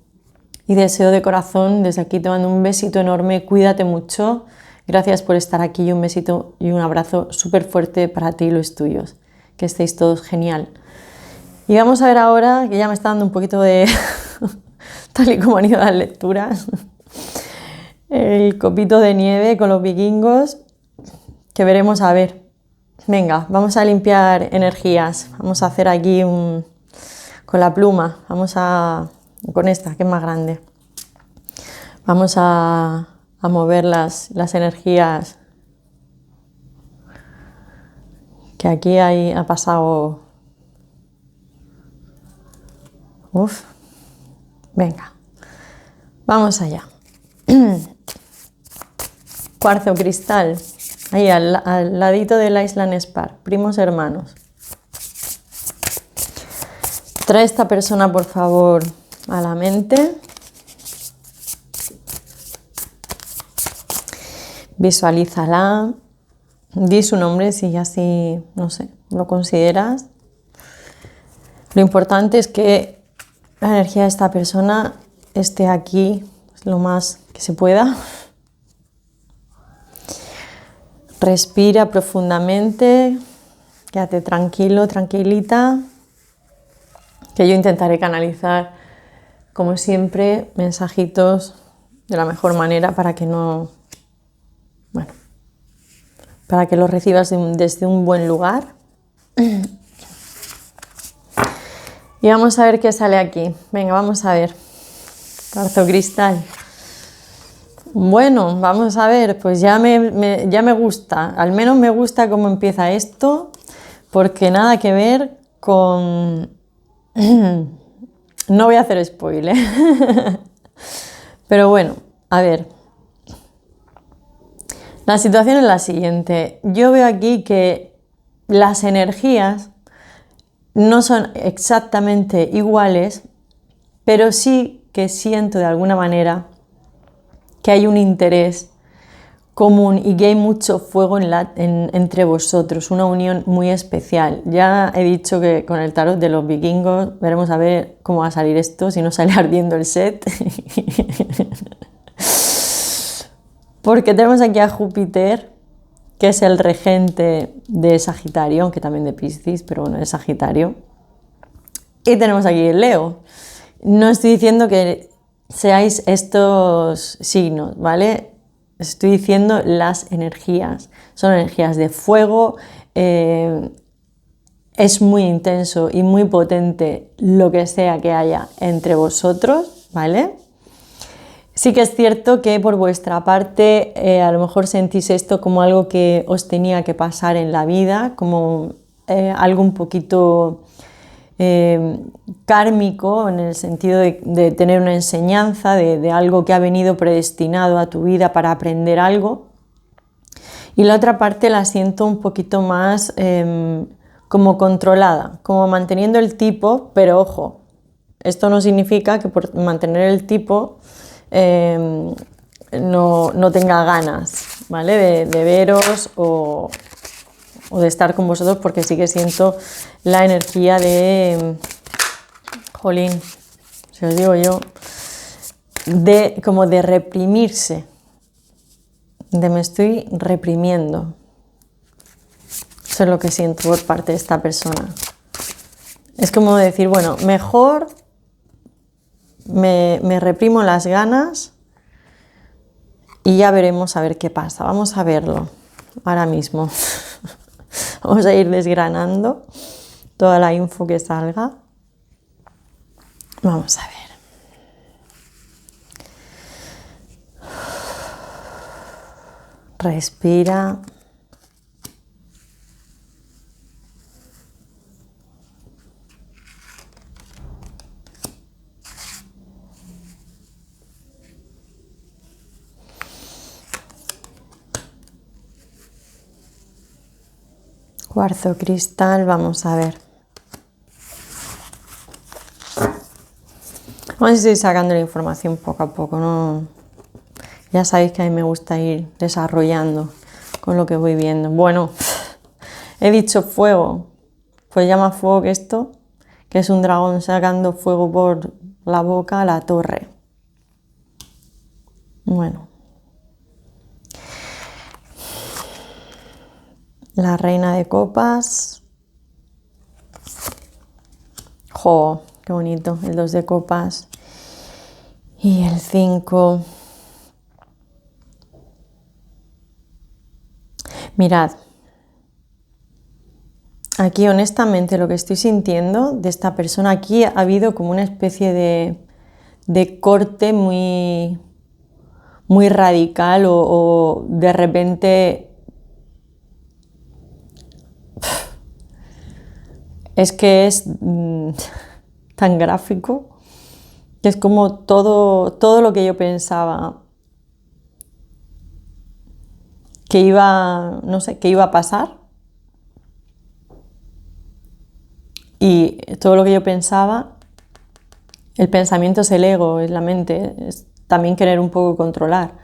Y deseo de corazón, desde aquí te mando un besito enorme, cuídate mucho. Gracias por estar aquí y un besito y un abrazo súper fuerte para ti y los tuyos. Que estéis todos genial. Y vamos a ver ahora, que ya me está dando un poquito de... tal y como han ido las lecturas, el copito de nieve con los vikingos, que veremos a ver. Venga, vamos a limpiar energías. Vamos a hacer aquí con la pluma. Con esta, que es más grande. Vamos a mover las energías que aquí ha pasado. Uf, venga, vamos allá. Cuarzo cristal, ahí al ladito del Island Spar, primos hermanos. Trae esta persona, por favor, a la mente. Visualízala. Di su nombre si así, no sé, lo consideras. Lo importante es que la energía de esta persona esté aquí lo más que se pueda. Respira profundamente, quédate tranquilo, tranquilita, que yo intentaré canalizar, como siempre, mensajitos de la mejor manera para que para que los recibas desde un buen lugar. Y vamos a ver qué sale aquí. Venga, vamos a ver. Cuarzo cristal. Bueno, vamos a ver, pues ya me gusta. Al menos me gusta cómo empieza esto, porque nada que ver con... No voy a hacer spoiler. Pero bueno, a ver. La situación es la siguiente. Yo veo aquí que las energías no son exactamente iguales, pero sí que siento de alguna manera que hay un interés común y que hay mucho fuego entre vosotros, una unión muy especial. Ya he dicho que con el tarot de los vikingos veremos a ver cómo va a salir esto, si no sale ardiendo el set. Porque tenemos aquí a Júpiter, que es el regente de Sagitario, aunque también de Piscis, pero bueno, de Sagitario. Y tenemos aquí el Leo. No estoy diciendo que seáis estos signos, ¿vale? Estoy diciendo las energías. Son energías de fuego. Es muy intenso y muy potente lo que sea que haya entre vosotros, ¿vale? Sí que es cierto que por vuestra parte a lo mejor sentís esto como algo que os tenía que pasar en la vida, como algo un poquito kármico, en el sentido de tener una enseñanza, de algo que ha venido predestinado a tu vida para aprender algo. Y la otra parte la siento un poquito más como controlada, como manteniendo el tipo, pero ojo, esto no significa que por mantener el tipo no tenga ganas, ¿vale? De veros o de estar con vosotros, porque sí que siento la energía de, jolín, si os digo yo, como de reprimirse, de me estoy reprimiendo. Eso es lo que siento por parte de esta persona. Es como decir, bueno, mejor me reprimo las ganas y ya veremos a ver qué pasa. Vamos a verlo ahora mismo. Vamos a ir desgranando toda la info que salga. Vamos a ver. Respira. Cuarzo cristal, vamos a ver. Vamos a ir sacando la información poco a poco, ¿no? Ya sabéis que a mí me gusta ir desarrollando con lo que voy viendo. Bueno, he dicho fuego, pues llama fuego que esto, que es un dragón sacando fuego por la boca a la torre. Bueno. La reina de copas. ¡Jo! ¡Qué bonito! El 2 de copas. Y el 5. Mirad. Aquí honestamente lo que estoy sintiendo de esta persona, aquí ha habido como una especie de corte muy, muy radical o de repente es que es tan gráfico que es como todo lo que yo pensaba que iba, no sé, que iba a pasar. Y todo lo que yo pensaba, el pensamiento es el ego, es la mente, es también querer un poco controlar.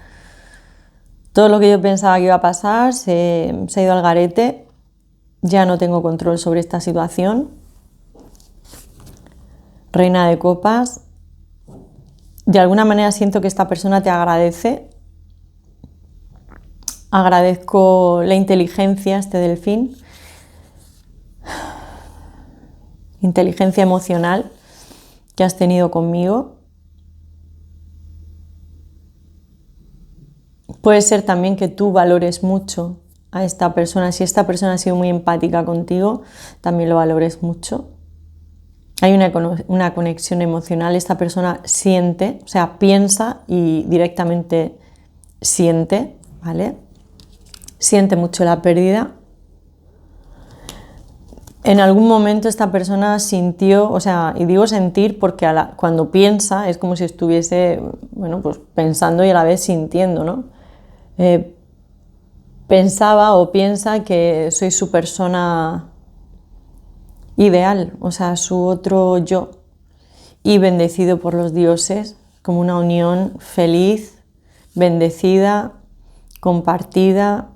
Todo lo que yo pensaba que iba a pasar se ha ido al garete, ya no tengo control sobre esta situación. Reina de copas, de alguna manera siento que esta persona te agradece. Agradezco la inteligencia, este delfín, inteligencia emocional que has tenido conmigo. Puede ser también que tú valores mucho a esta persona. Si esta persona ha sido muy empática contigo, también lo valores mucho. Hay una conexión emocional. Esta persona siente, o sea, piensa y directamente siente, ¿vale? Siente mucho la pérdida. En algún momento esta persona sintió, o sea, y digo sentir porque cuando piensa es como si estuviese, bueno, pues pensando y a la vez sintiendo, ¿no? Pensaba o piensa que soy su persona ideal, o sea, su otro yo, y bendecido por los dioses, como una unión feliz, bendecida, compartida,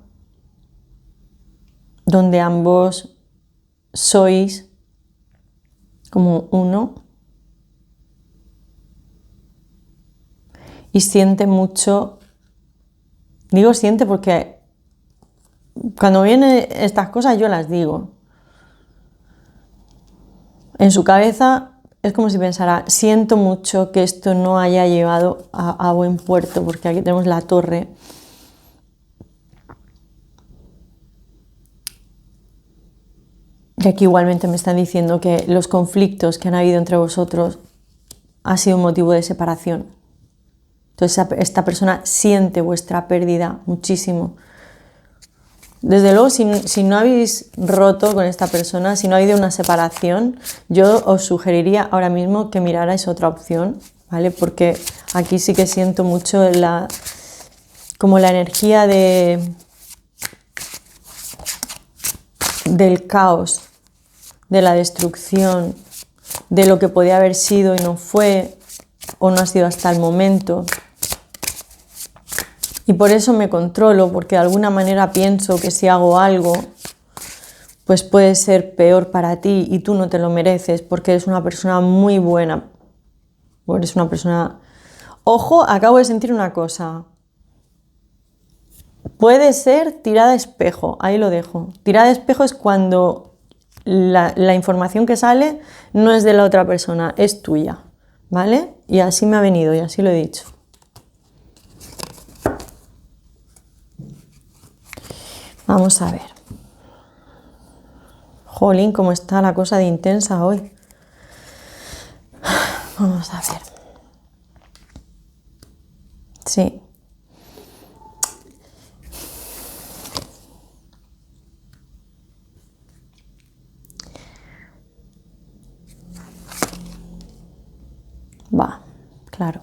donde ambos sois como uno. Y siente mucho, digo siente porque cuando vienen estas cosas yo las digo. En su cabeza es como si pensara, siento mucho que esto no haya llevado a buen puerto, porque aquí tenemos la torre. Y aquí igualmente me están diciendo que los conflictos que han habido entre vosotros ha sido un motivo de separación. Entonces esta persona siente vuestra pérdida muchísimo. Desde luego, si no habéis roto con esta persona, si no ha habido una separación, yo os sugeriría ahora mismo que mirarais otra opción, ¿vale? Porque aquí sí que siento mucho como la energía del caos, de la destrucción, de lo que podía haber sido y no fue, o no ha sido hasta el momento. Y por eso me controlo, porque de alguna manera pienso que si hago algo, pues puede ser peor para ti y tú no te lo mereces, porque eres una persona muy buena. O eres una persona... Ojo, acabo de sentir una cosa. Puede ser tirada de espejo, ahí lo dejo. Tirada de espejo es cuando la información que sale no es de la otra persona, es tuya, ¿vale? Y así me ha venido y así lo he dicho. Vamos a ver. Jolín, cómo está la cosa de intensa hoy. Vamos a ver. Sí. Va, claro.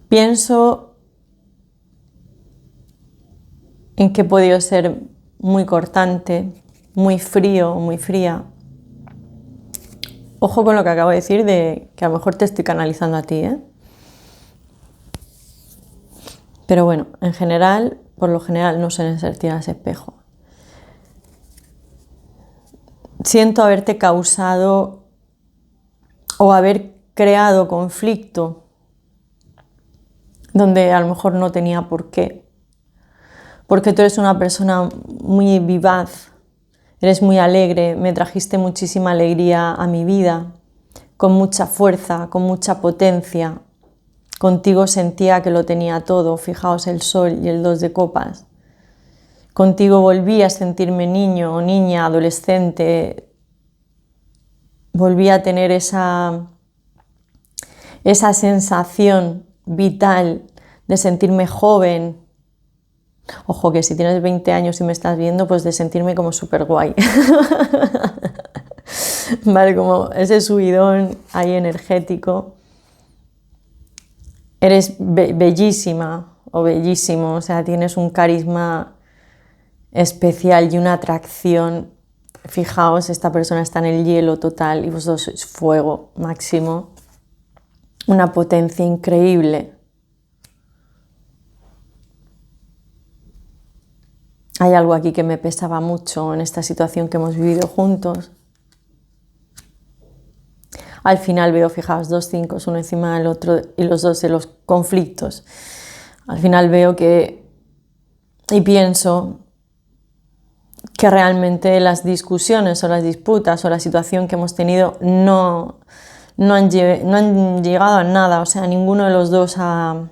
Pienso en que he podido ser muy cortante, muy frío, muy fría. Ojo con lo que acabo de decir de que a lo mejor te estoy canalizando a ti, ¿eh? Pero bueno, en general, por lo general no suelen ser tiradas de espejo. siento haberte causado o haber creado conflicto donde a lo mejor no tenía por qué. Porque tú eres una persona muy vivaz, eres muy alegre, me trajiste muchísima alegría a mi vida, con mucha fuerza, con mucha potencia. Contigo sentía que lo tenía todo, fijaos el sol y el 2 de copas. Contigo volví a sentirme niño o niña, adolescente. Volví a tener esa sensación vital de sentirme joven. Ojo, que si tienes 20 años y me estás viendo, pues de sentirme como súper guay. Vale, como ese subidón ahí energético. Eres bellísima o bellísimo, o sea, tienes un carisma especial y una atracción. Fijaos, esta persona está en el hielo total y vosotros sois fuego máximo. Una potencia increíble. Hay algo aquí que me pesaba mucho en esta situación que hemos vivido juntos. Al final veo, fijaos, 2 5 uno encima del otro y los dos en los conflictos. Al final veo y pienso que realmente las discusiones o las disputas o la situación que hemos tenido no han llegado a nada. O sea, ninguno de los dos ha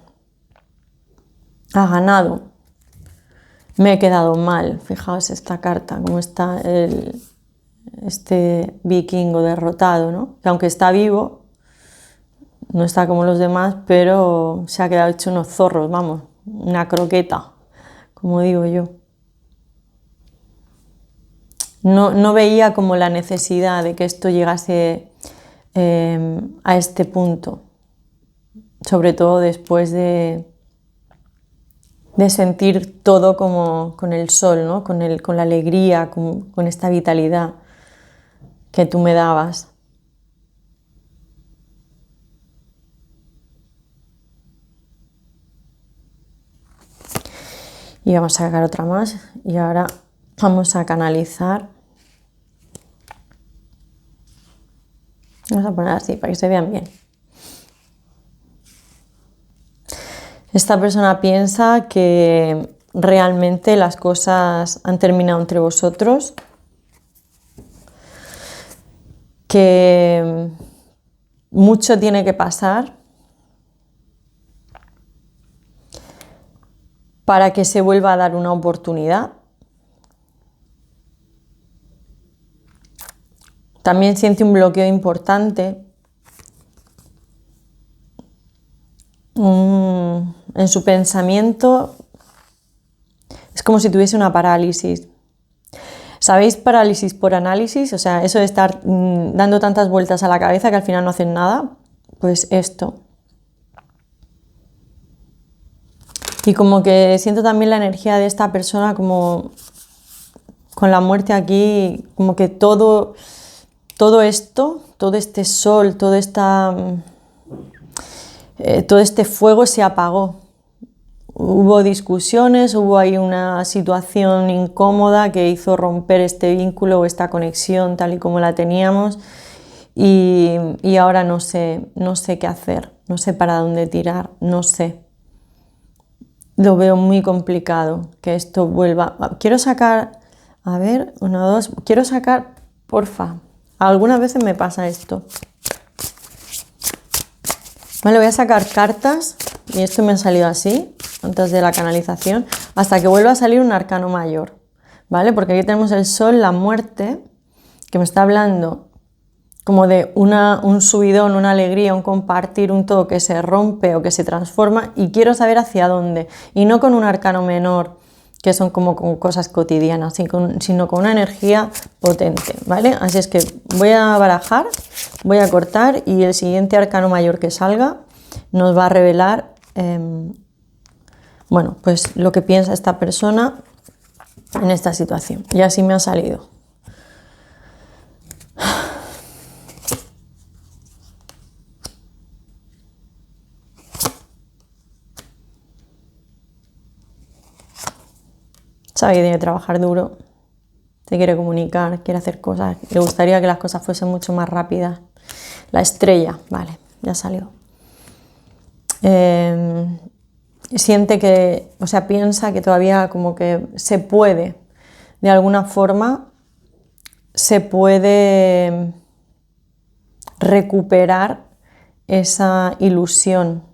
ganado. Me he quedado mal. Fijaos esta carta, cómo está este vikingo derrotado, ¿no? Que aunque está vivo, no está como los demás, pero se ha quedado hecho unos zorros, vamos, una croqueta, como digo yo. No veía como la necesidad de que esto llegase a este punto, sobre todo después de sentir todo como con el sol, ¿no? con la alegría, con esta vitalidad que tú me dabas. Y vamos a sacar otra más y ahora vamos a canalizar. Vamos a poner así para que se vean bien. Esta persona piensa que realmente las cosas han terminado entre vosotros, que mucho tiene que pasar para que se vuelva a dar una oportunidad. También siente un bloqueo importante en su pensamiento. Es como si tuviese una parálisis. ¿Sabéis parálisis por análisis? O sea, eso de estar dando tantas vueltas a la cabeza que al final no hacen nada. Pues esto. Y como que siento también la energía de esta persona como con la muerte aquí, como que todo esto, todo este sol, todo este fuego se apagó. Hubo discusiones, hubo ahí una situación incómoda que hizo romper este vínculo o esta conexión tal y como la teníamos y ahora no sé qué hacer, no sé para dónde tirar, no sé. Lo veo muy complicado que esto vuelva. Quiero sacar, a ver, 1, 2, quiero sacar, porfa. Algunas veces me pasa esto. Vale, voy a sacar cartas y esto me ha salido así, antes de la canalización, hasta que vuelva a salir un arcano mayor, ¿vale? Porque aquí tenemos el sol, la muerte, que me está hablando como de un subidón, una alegría, un compartir, un todo que se rompe o que se transforma y quiero saber hacia dónde. Y no con un arcano menor, que son como con cosas cotidianas, sino con una energía potente, ¿vale? Así es que voy a barajar, voy a cortar y el siguiente arcano mayor que salga nos va a revelar, bueno, pues lo que piensa esta persona en esta situación. Y así me ha salido. Sabe que tiene que trabajar duro. te quiere comunicar, quiere hacer cosas, le gustaría que las cosas fuesen mucho más rápidas. La estrella, vale, ya salió. Siente que, o sea, piensa que todavía como que se puede, de alguna forma, se puede recuperar esa ilusión.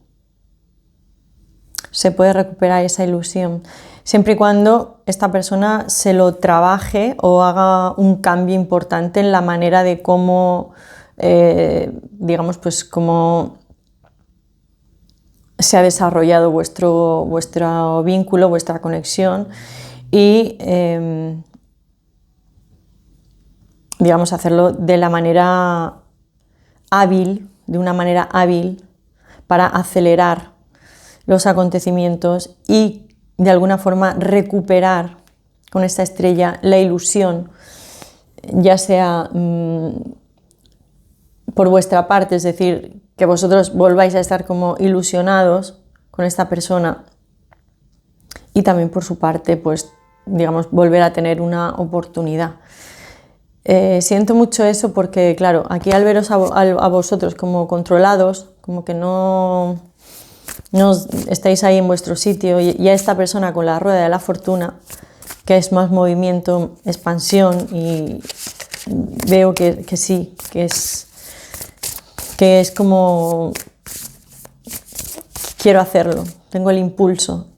Se puede recuperar esa ilusión, siempre y cuando esta persona se lo trabaje o haga un cambio importante en la manera de cómo, digamos, pues cómo se ha desarrollado vuestro vínculo, vuestra conexión y, digamos, hacerlo de la manera hábil, de una manera hábil para acelerar los acontecimientos y de alguna forma recuperar con esta estrella la ilusión, ya sea por vuestra parte, es decir, que vosotros volváis a estar como ilusionados con esta persona y también por su parte, pues digamos, volver a tener una oportunidad. Siento mucho eso porque, claro, aquí al veros a vosotros como controlados, como que no estáis ahí en vuestro sitio y a esta persona con la rueda de la fortuna, que es más movimiento, expansión, y veo que sí, que es como quiero hacerlo, tengo el impulso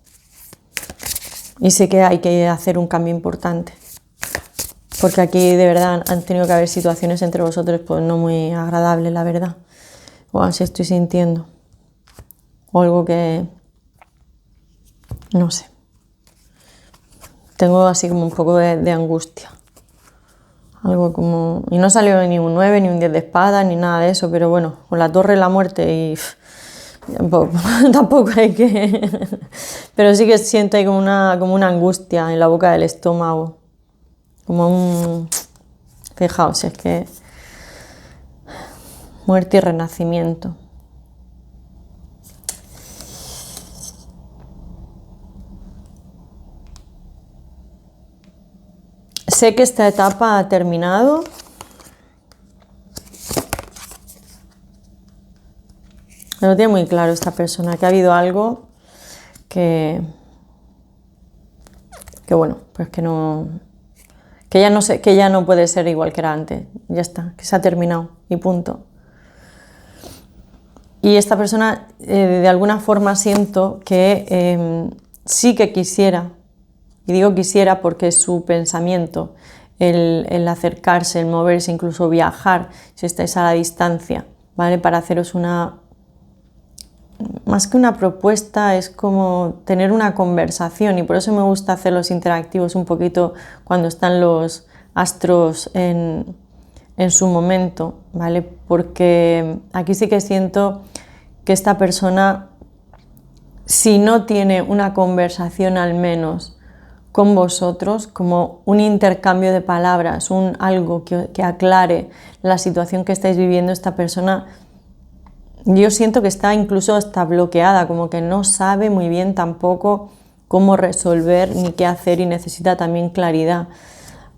y sé que hay que hacer un cambio importante. Porque aquí de verdad han tenido que haber situaciones entre vosotros pues no muy agradables, la verdad. O así estoy sintiendo. O algo que... no sé. Tengo así como un poco de angustia. Algo como... y no salió ni un 9, ni un 10 de espadas, ni nada de eso, pero bueno, con la torre de la muerte y... tampoco hay que... pero sí que siento ahí como una angustia en la boca del estómago. Como un... fijaos, es que... muerte y renacimiento. Sé que esta etapa ha terminado. Lo tiene muy claro esta persona, que ha habido algo que bueno, pues que no... que ya no sé, que ya no puede ser igual que era antes. Ya está, que se ha terminado y punto. Y esta persona, de alguna forma siento que sí que quisiera, y digo quisiera porque es su pensamiento, el acercarse, el moverse, incluso viajar, si estáis a la distancia, ¿vale? Para haceros más que una propuesta, es como tener una conversación, y por eso me gusta hacer los interactivos un poquito cuando están los astros en su momento, ¿vale? Porque aquí sí que siento que esta persona, si no tiene una conversación al menos con vosotros, como un intercambio de palabras, algo que aclare la situación que estáis viviendo, esta persona, yo siento que está incluso hasta bloqueada, como que no sabe muy bien tampoco cómo resolver ni qué hacer y necesita también claridad.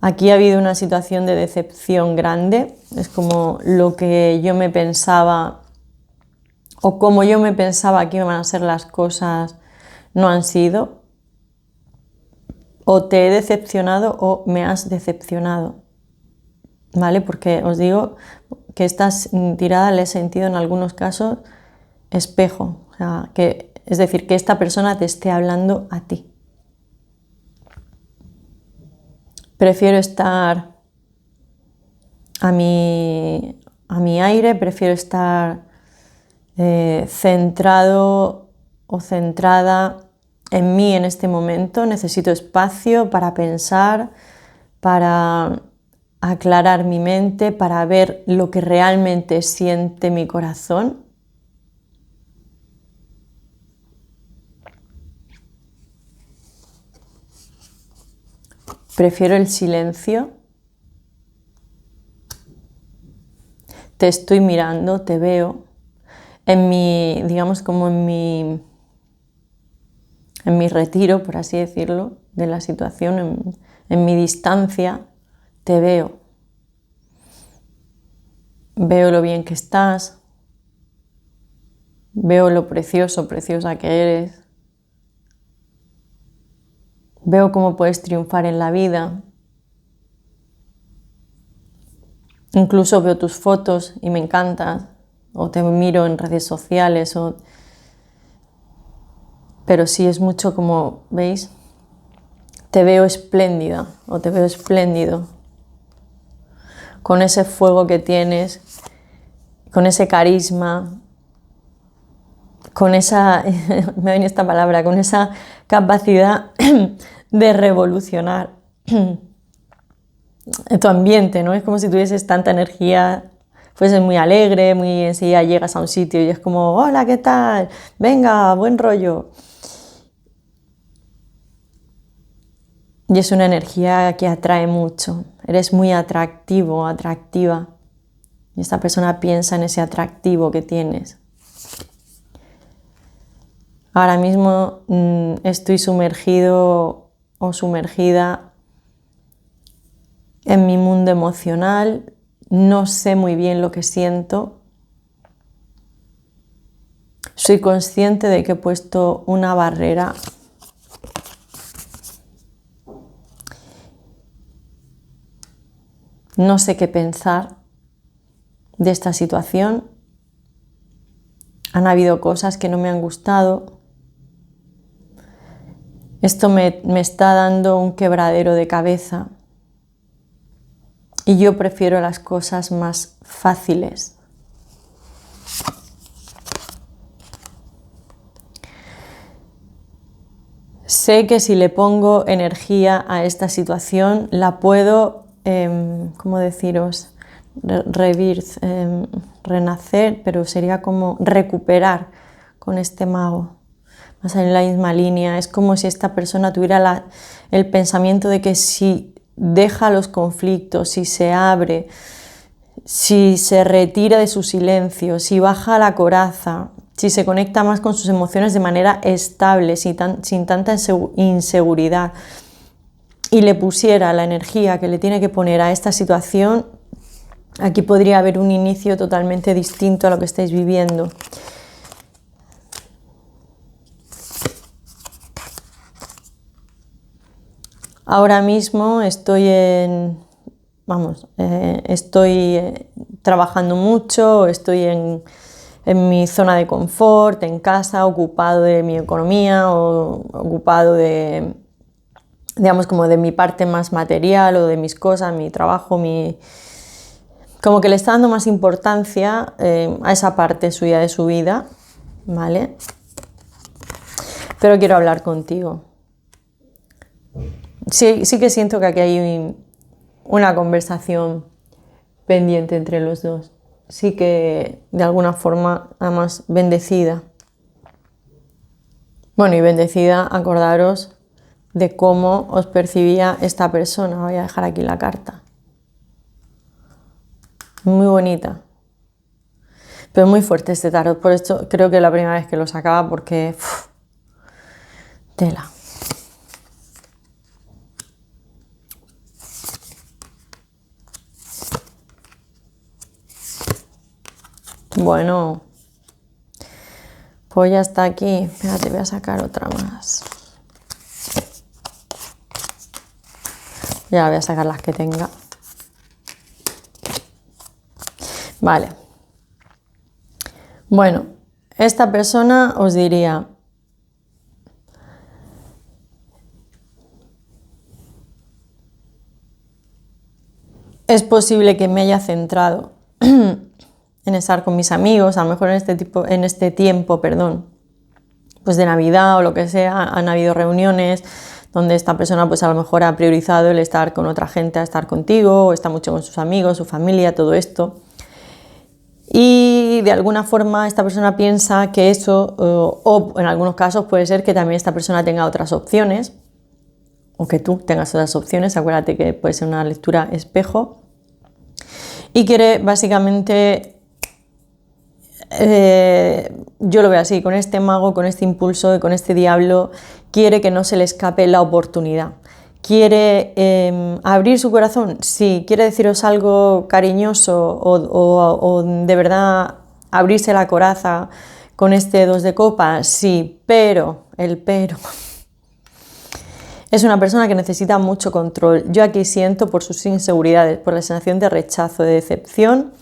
Aquí ha habido una situación de decepción grande, es como lo que yo me pensaba o como yo me pensaba que iban a ser las cosas, no han sido. O te he decepcionado o me has decepcionado, ¿vale? Porque os digo que esta tirada le he sentido en algunos casos espejo, o sea, es decir, que esta persona te esté hablando a ti. Prefiero estar a mi aire, prefiero estar centrado o centrada en mí en este momento. Necesito espacio para pensar, para aclarar mi mente, para ver lo que realmente siente mi corazón. Prefiero el silencio. Te estoy mirando, te veo. Digamos como en mi retiro, por así decirlo, de la situación, en mi distancia, te veo. Veo lo bien que estás. Veo lo precioso, preciosa que eres. Veo cómo puedes triunfar en la vida. Incluso veo tus fotos y me encantas. O te miro en redes sociales. Pero sí es mucho como, ¿veis? Te veo espléndida o te veo espléndido. Con ese fuego que tienes, con ese carisma, con esa, me ha venido esta palabra, con esa capacidad de revolucionar tu ambiente, ¿no? Es como si tuvieses tanta energía, fueses muy alegre, muy enseguida llegas a un sitio y es como, hola, ¿qué tal? Venga, buen rollo. Y es una energía que atrae mucho. Eres muy atractivo, atractiva. Y esta persona piensa en ese atractivo que tienes. Ahora mismo estoy sumergido o sumergida en mi mundo emocional. No sé muy bien lo que siento. Soy consciente de que he puesto una barrera. No sé qué pensar de esta situación. Han habido cosas que no me han gustado. Esto me está dando un quebradero de cabeza. Y yo prefiero las cosas más fáciles. Sé que si le pongo energía a esta situación, la puedo, ¿cómo deciros? Renacer, pero sería como recuperar con este mago. Más en la misma línea, es como si esta persona tuviera el pensamiento de que si deja los conflictos, si se abre, si se retira de su silencio, si baja la coraza, si se conecta más con sus emociones de manera estable, sin tanta inseguridad, y le pusiera la energía que le tiene que poner a esta situación, aquí podría haber un inicio totalmente distinto a lo que estáis viviendo. Ahora mismo estoy trabajando mucho, estoy en mi zona de confort, en casa, ocupado de mi economía o ocupado de, digamos, como de mi parte más material o de mis cosas, mi trabajo, como que le está dando más importancia a esa parte suya de su vida, ¿vale? Pero quiero hablar contigo. Sí que siento que aquí hay una conversación pendiente entre los dos. Sí que de alguna forma, además, bendecida. Bueno, y bendecida, acordaros de cómo os percibía esta persona. Voy a dejar aquí la carta. Muy bonita. Pero muy fuerte este tarot. Por esto creo que es la primera vez que lo sacaba porque... tela. Bueno, pues ya está aquí. Espérate, voy a sacar otra más. Ya voy a sacar las que tenga. Vale. Bueno, esta persona os diría... es posible que me haya centrado en estar con mis amigos, a lo mejor en este tiempo, pues de Navidad o lo que sea, han habido reuniones donde esta persona pues a lo mejor ha priorizado el estar con otra gente a estar contigo, o está mucho con sus amigos, su familia, todo esto. Y de alguna forma esta persona piensa que eso, o en algunos casos puede ser que también esta persona tenga otras opciones, o que tú tengas otras opciones, acuérdate que puede ser una lectura espejo, y quiere básicamente, yo lo veo así, con este mago, con este impulso, con este diablo, quiere que no se le escape la oportunidad, ¿Quiere abrir su corazón? Sí. ¿Quiere deciros algo cariñoso o de verdad abrirse la coraza con este 2 de copas? Sí, pero, el pero, es una persona que necesita mucho control. Yo aquí siento por sus inseguridades, por la sensación de rechazo, de decepción,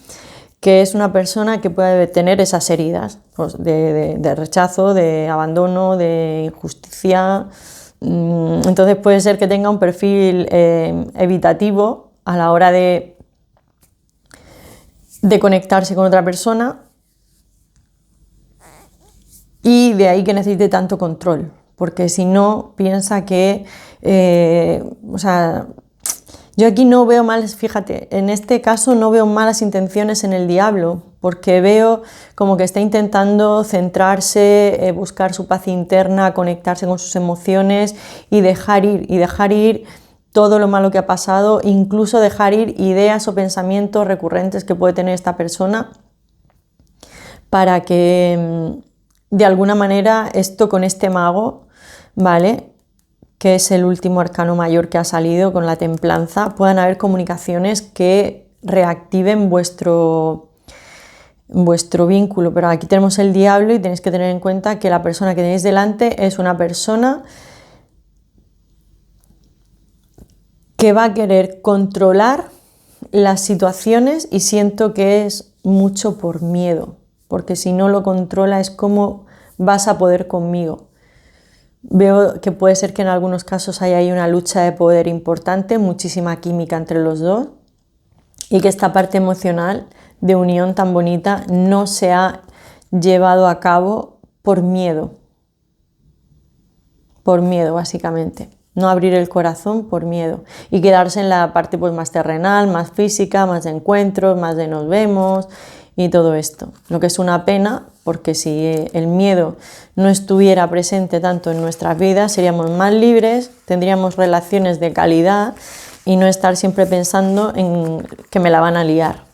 que es una persona que puede tener esas heridas, pues, de rechazo, de abandono, de injusticia. Entonces puede ser que tenga un perfil evitativo a la hora de conectarse con otra persona, y de ahí que necesite tanto control, porque si no piensa que, o sea, yo aquí no veo malas, fíjate, en este caso no veo malas intenciones en el diablo, porque veo como que está intentando centrarse, buscar su paz interna, conectarse con sus emociones y dejar ir todo lo malo que ha pasado, incluso dejar ir ideas o pensamientos recurrentes que puede tener esta persona, para que de alguna manera esto con este mago, ¿vale?, que es el último arcano mayor que ha salido con la templanza, puedan haber comunicaciones que reactiven vuestro vínculo. Pero aquí tenemos el diablo y tenéis que tener en cuenta que la persona que tenéis delante es una persona que va a querer controlar las situaciones, y siento que es mucho por miedo, porque si no lo controla es como vas a poder conmigo. Veo que puede ser que en algunos casos haya ahí una lucha de poder importante, muchísima química entre los dos, y que esta parte emocional de unión tan bonita no se ha llevado a cabo por miedo básicamente. No abrir el corazón por miedo y quedarse en la parte pues más terrenal, más física, más de encuentros, más de nos vemos y todo esto. Lo que es una pena, porque si el miedo no estuviera presente tanto en nuestras vidas, seríamos más libres, tendríamos relaciones de calidad y no estar siempre pensando en que me la van a liar.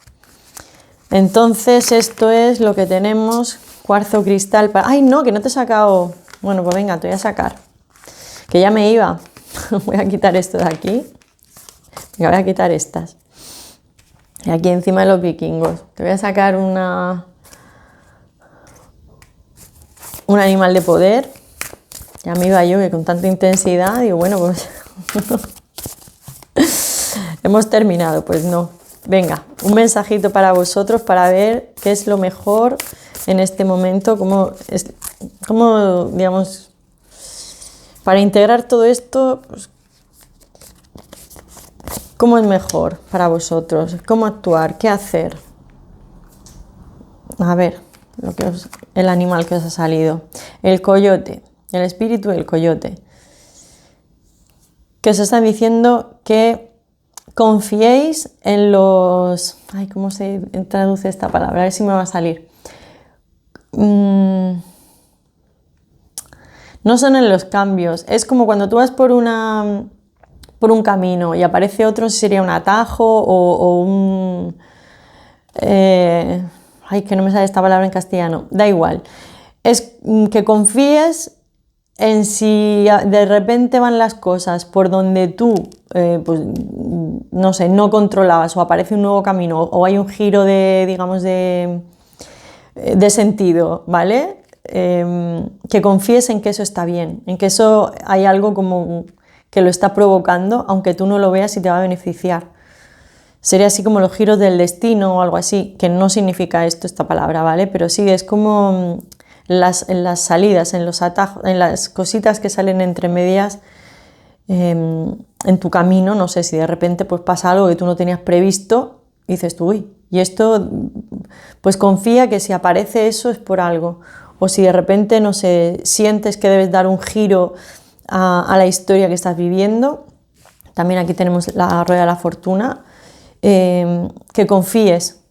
Entonces esto es lo que tenemos. Cuarzo cristal para... ¡Ay, no! Que no te he sacado... Bueno, pues venga, te voy a sacar. Que ya me iba. Voy a quitar esto de aquí. Venga, voy a quitar estas. Y aquí encima de los vikingos. Te voy a sacar un animal de poder. Ya me iba yo, que con tanta intensidad, digo, bueno, pues hemos terminado. Pues no. Venga, un mensajito para vosotros para ver qué es lo mejor en este momento, cómo digamos, para integrar todo esto, pues, cómo es mejor para vosotros, cómo actuar, qué hacer. A ver, el animal que os ha salido, el coyote, el espíritu del coyote, que os están diciendo que confiéis en los... Ay, ¿cómo se traduce esta palabra? A ver si me va a salir. No son en los cambios, es como cuando tú vas por un camino y aparece otro, si sería un atajo o un... ay, que no me sale esta palabra en castellano, da igual. Es que confíes en si de repente van las cosas por donde tú, pues, no sé, no controlabas, o aparece un nuevo camino, o hay un giro digamos, de sentido, ¿vale? Que confíes en que eso está bien, en que eso hay algo como que lo está provocando, aunque tú no lo veas, y te va a beneficiar. Sería así como los giros del destino o algo así, que no significa esta palabra, ¿vale? Pero sí, es como en las salidas, en los atajos, en las cositas que salen entre medias en tu camino. No sé, si de repente pues pasa algo que tú no tenías previsto, y dices tú, uy, y esto, pues confía que si aparece eso es por algo. O si de repente, no sé, sientes que debes dar un giro a la historia que estás viviendo. También aquí tenemos la rueda de la fortuna. Que confíes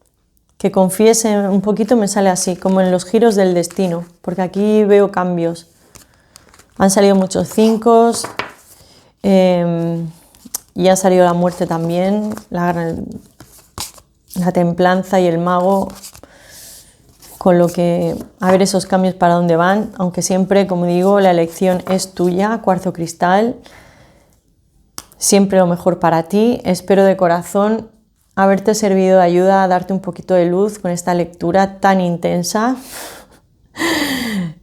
en un poquito, me sale así, como en los giros del destino, porque aquí veo cambios. Han salido muchos 5 y ha salido la muerte también, la templanza y el mago, con lo que a ver esos cambios para dónde van, aunque siempre, como digo, la elección es tuya. Cuarzo cristal, siempre lo mejor para ti. Espero de corazón haberte servido de ayuda, darte un poquito de luz con esta lectura tan intensa.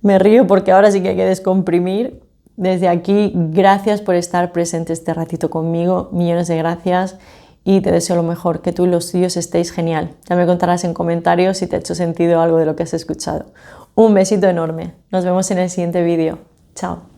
Me río porque ahora sí que hay que descomprimir. Desde aquí, gracias por estar presente este ratito conmigo, millones de gracias y te deseo lo mejor, que tú y los tuyos estéis genial. Ya me contarás en comentarios si te ha hecho sentido algo de lo que has escuchado. Un besito enorme, nos vemos en el siguiente vídeo. Chao.